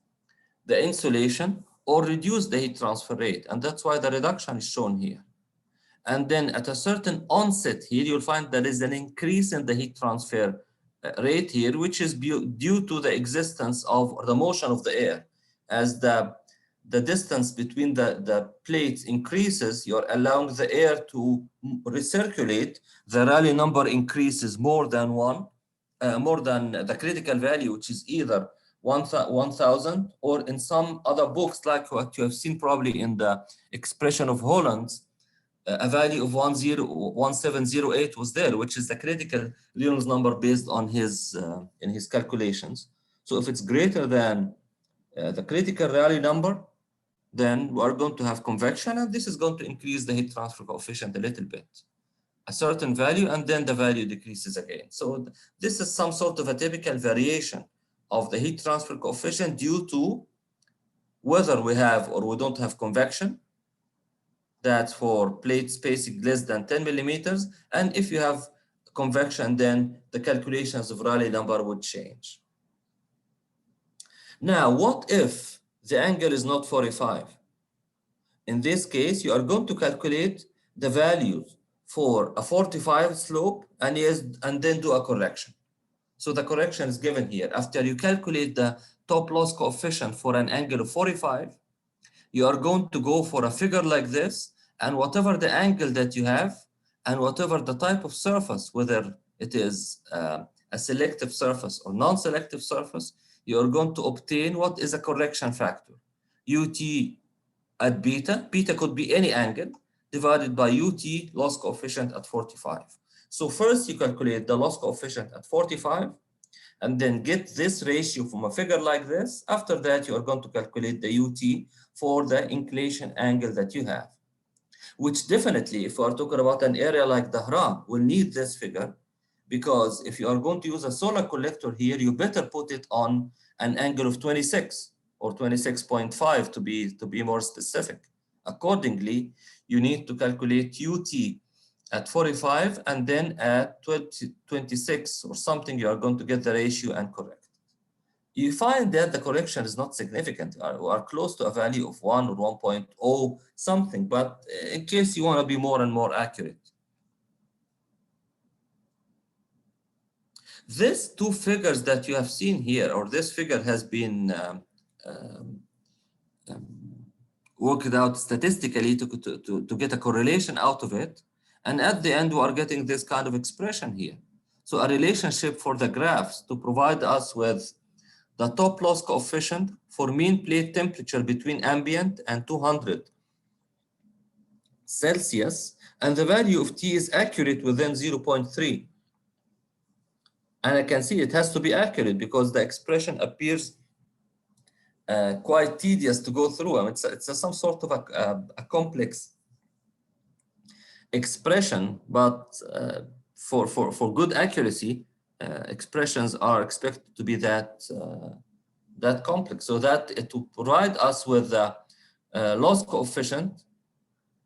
the insulation or reduce the heat transfer rate. And that's why the reduction is shown here. And then at a certain onset here, you'll find there is an increase in the heat transfer rate here, which is due to the existence of, or the motion of the air. As the distance between the plates increases, you're allowing the air to recirculate. The Rayleigh number increases more than the critical value, which is either 1000, or in some other books, like what you have seen probably in the expression of Holland's, a value of 1708 was there, which is the critical Reynolds number based on his in his calculations. So if it's greater than the critical Rayleigh number, then we are going to have convection, and this is going to increase the heat transfer coefficient a little bit, a certain value, and then the value decreases again. So this is some sort of a typical variation of the heat transfer coefficient due to whether we have or we don't have convection. That's for plate spacing less than 10 millimeters. And if you have convection, then the calculations of Rayleigh number would change. Now, what if the angle is not 45? In this case, you are going to calculate the values for a 45 slope and then do a correction. So the correction is given here. After you calculate the top loss coefficient for an angle of 45, you are going to go for a figure like this, and whatever the angle that you have, and whatever the type of surface, whether it is a selective surface or non-selective surface, you are going to obtain what is a correction factor. UT at beta, beta could be any angle, divided by UT loss coefficient at 45. So first you calculate the loss coefficient at 45, and then get this ratio from a figure like this. After that, you are going to calculate the UT for the inclination angle that you have, which definitely, if we are talking about an area like Dahran, will need this figure, because if you are going to use a solar collector here, you better put it on an angle of 26 or 26.5 to be more specific. Accordingly, you need to calculate UT at 45, and then at 26 or something, you are going to get the ratio and correct. You find that the correction is not significant, or close to a value of 1 or 1.0 something, but in case you want to be more and more accurate. These two figures that you have seen here, or this figure has been worked out statistically to get a correlation out of it. And at the end, we are getting this kind of expression here. So a relationship for the graphs to provide us with the top loss coefficient for mean plate temperature between ambient and 200 Celsius, and the value of T is accurate within 0.3. And I can see it has to be accurate because the expression appears quite tedious to go through. I mean, it's some sort of a complex expression, but for good accuracy, expressions are expected to be that complex, so that it will provide us with the loss coefficient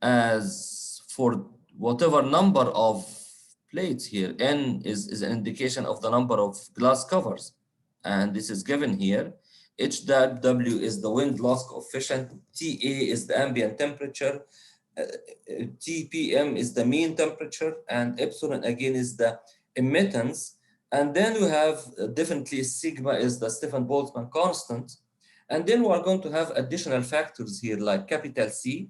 as for whatever number of plates here. N is an indication of the number of glass covers, and this is given here. HW is the wind loss coefficient, TA is the ambient temperature, TPM is the mean temperature, and epsilon again is the emittance. And then we have definitely sigma is the Stefan-Boltzmann constant. And then we are going to have additional factors here like capital C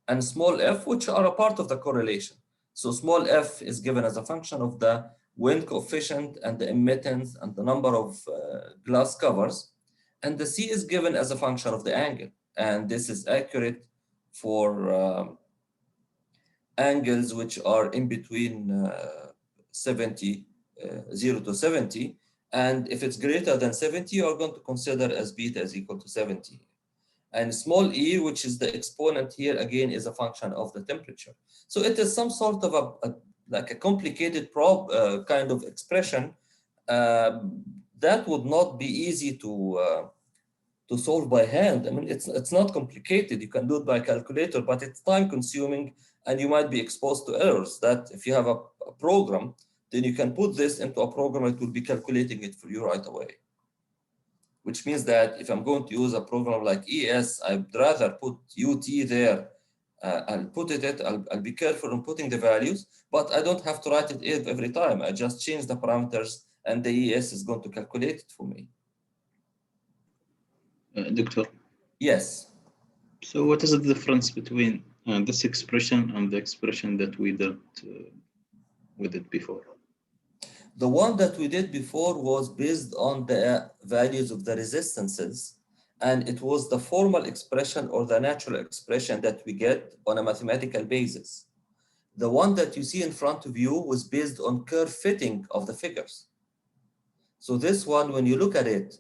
and small f, which are a part of the correlation. So small f is given as a function of the wind coefficient and the emittance and the number of glass covers. And the C is given as a function of the angle. And this is accurate for angles which are in between 0 to 70. And if it's greater than 70, you are going to consider as beta is equal to 70. And small e, which is the exponent here, again, is a function of the temperature. So it is some sort of like a complicated kind of expression that would not be easy to solve by hand. I mean, it's not complicated. You can do it by calculator, but it's time consuming, and you might be exposed to errors that if you have a program, then you can put this into a program that will be calculating it for you right away. Which means that if I'm going to use a program like ES, I'd rather put UT there. I'll put it, I'll be careful in putting the values, but I don't have to write it every time. I just change the parameters and the ES is going to calculate it for me. Doctor? Yes. So what is the difference between this expression and the expression that we did with it before? The one that we did before was based on the values of the resistances, and it was the formal expression or the natural expression that we get on a mathematical basis. The one that you see in front of you was based on curve fitting of the figures. So this one, when you look at it,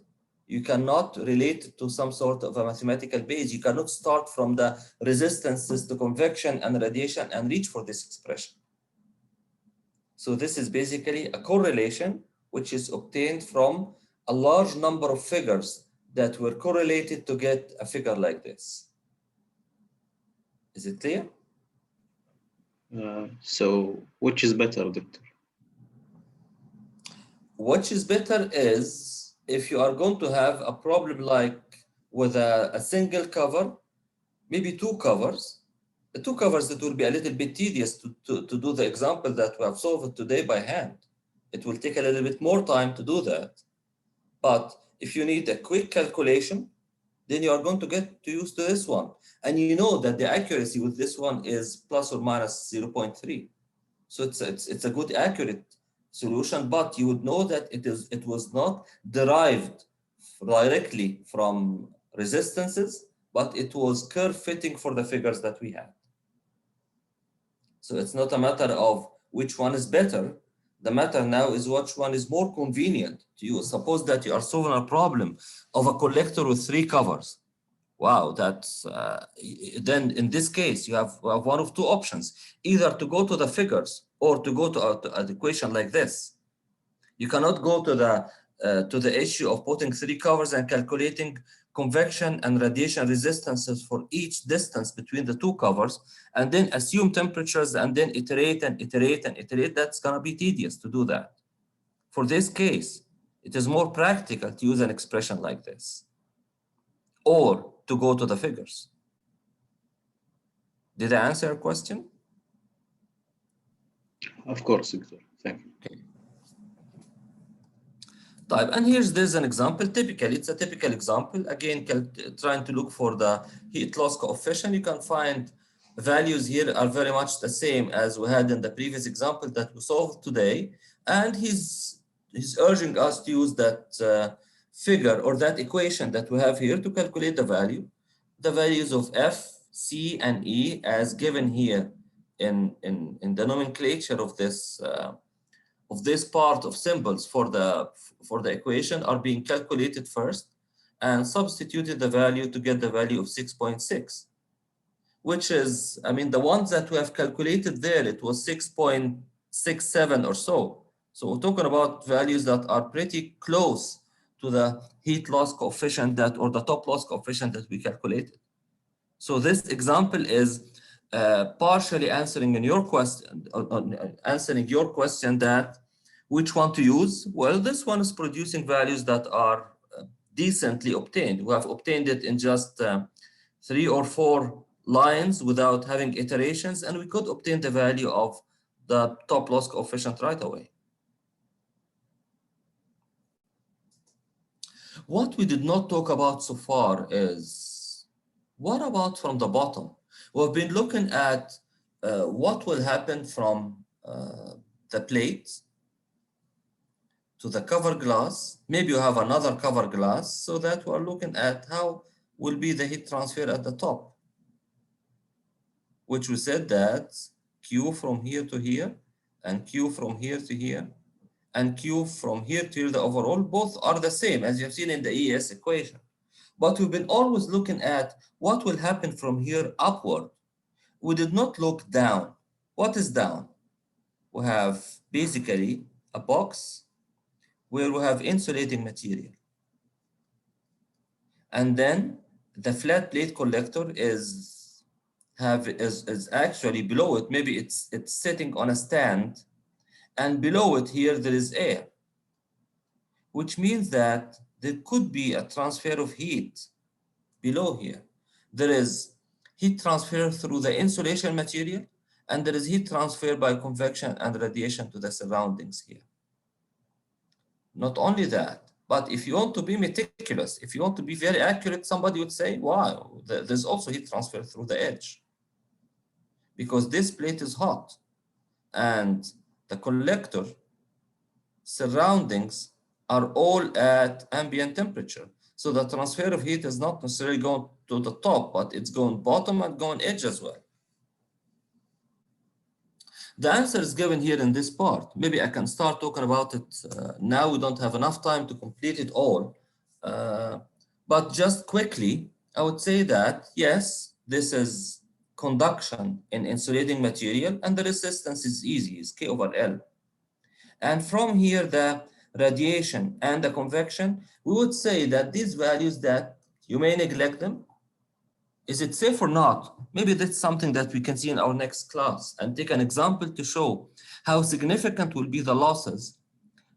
you cannot relate it to some sort of a mathematical base. You cannot start from the resistances to convection and radiation and reach for this expression. So this is basically a correlation which is obtained from a large number of figures that were correlated to get a figure like this. Is it clear? So which is better, Doctor? Which is better is if you are going to have a problem like with a single cover, maybe two covers. The two covers, that will be a little bit tedious to do the example that we have solved today by hand. It will take a little bit more time to do that. But if you need a quick calculation, then you are going to get to used to this one. And you know that the accuracy with this one is plus or minus 0.3. So it's a good accurate solution, but you would know that it was not derived directly from resistances, but it was curve fitting for the figures that we had. So it's not a matter of which one is better. The matter now is which one is more convenient to you. Suppose that you are solving a problem of a collector with 3 covers. Wow, that's then in this case you have one of 2 options: either to go to the figures or to go to an equation like this. You cannot go to the issue of putting 3 covers and calculating convection and radiation resistances for each distance between the 2 covers, and then assume temperatures and then iterate and iterate and iterate. That's going to be tedious to do that. For this case, it is more practical to use an expression like this, or to go to the figures. Did I answer your question? Of course, Victor. Thank you. Okay. And there's an example. Typically, it's a typical example. Again, trying to look for the heat loss coefficient. You can find values here are very much the same as we had in the previous example that we solved today. And he's urging us to use that figure or that equation that we have here to calculate the values of F, C, and E as given here in the nomenclature of this part of symbols for the equation are being calculated first and substituted the value to get the value of 6.6, which is, I mean, the ones that we have calculated there, it was 6.67 or so. So we're talking about values that are pretty close to the heat loss coefficient or the top loss coefficient that we calculated. So this example is partially answering your question that which one to use. Well, this one is producing values that are decently obtained. We have obtained it in just 3 or 4 lines without having iterations, and we could obtain the value of the top loss coefficient right away. What we did not talk about so far is, what about from the bottom? We've been looking at what will happen from the plate to the cover glass. Maybe you have another cover glass, so that we're looking at how will be the heat transfer at the top, which we said that Q from here to here, and Q from here to here, and Q from here to here, the overall, both are the same as you have seen in the ES equation. But we've been always looking at what will happen from here upward. We did not look down. What is down? We have basically a box where we have insulating material. And then the flat plate collector is actually below it. Maybe it's sitting on a stand, and below it here there is air, which means that there could be a transfer of heat below here. There is heat transfer through the insulation material, and there is heat transfer by convection and radiation to the surroundings here. Not only that, but if you want to be meticulous, if you want to be very accurate, somebody would say, wow, there's also heat transfer through the edge, because this plate is hot and the collector surroundings are all at ambient temperature. So the transfer of heat is not necessarily going to the top, but it's going bottom and going edge as well. The answer is given here in this part. Maybe I can start talking about it now. We don't have enough time to complete it all. But just quickly, I would say that, yes, this is conduction in insulating material, and the resistance is easy, it's K over L. And from here, the radiation and the convection, we would say that these values that you may neglect them. Is it safe or not? Maybe that's something that we can see in our next class and take an example to show how significant will be the losses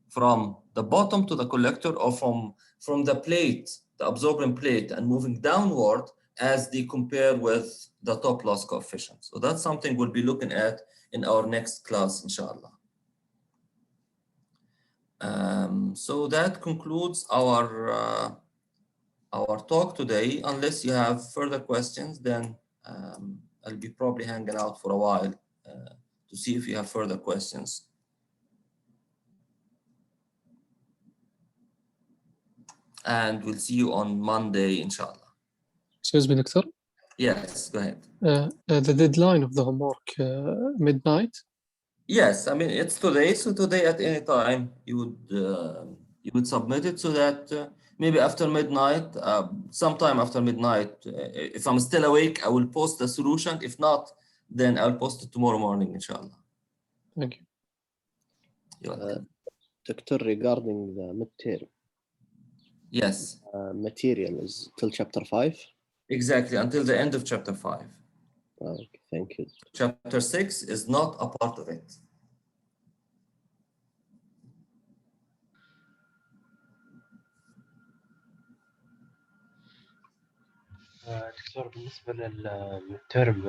from the bottom to the collector, or from the plate, the absorbent plate, and moving downward as they compare with the top loss coefficient. So that's something we'll be looking at in our next class, inshallah. So that concludes our our talk today. Unless you have further questions, then I'll be probably hanging out for a while to see if you have further questions. And we'll see you on Monday, inshallah. Excuse me, Doctor. Yes, go ahead. The deadline of the homework, midnight? Yes, I mean, it's today, so today at any time you would submit it, so that maybe after midnight, sometime after midnight, if I'm still awake, I will post the solution. If not, then I'll post it tomorrow morning, inshallah. Thank you. You're welcome. Doctor, regarding the midterm, Yes, material is till chapter 5? exactly, until the end of chapter 5. Okay, thank you. Chapter 6 is not a part of it. دكتور بالنسبة للترم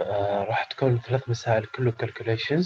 راح تكون 3 مسائل كله calculations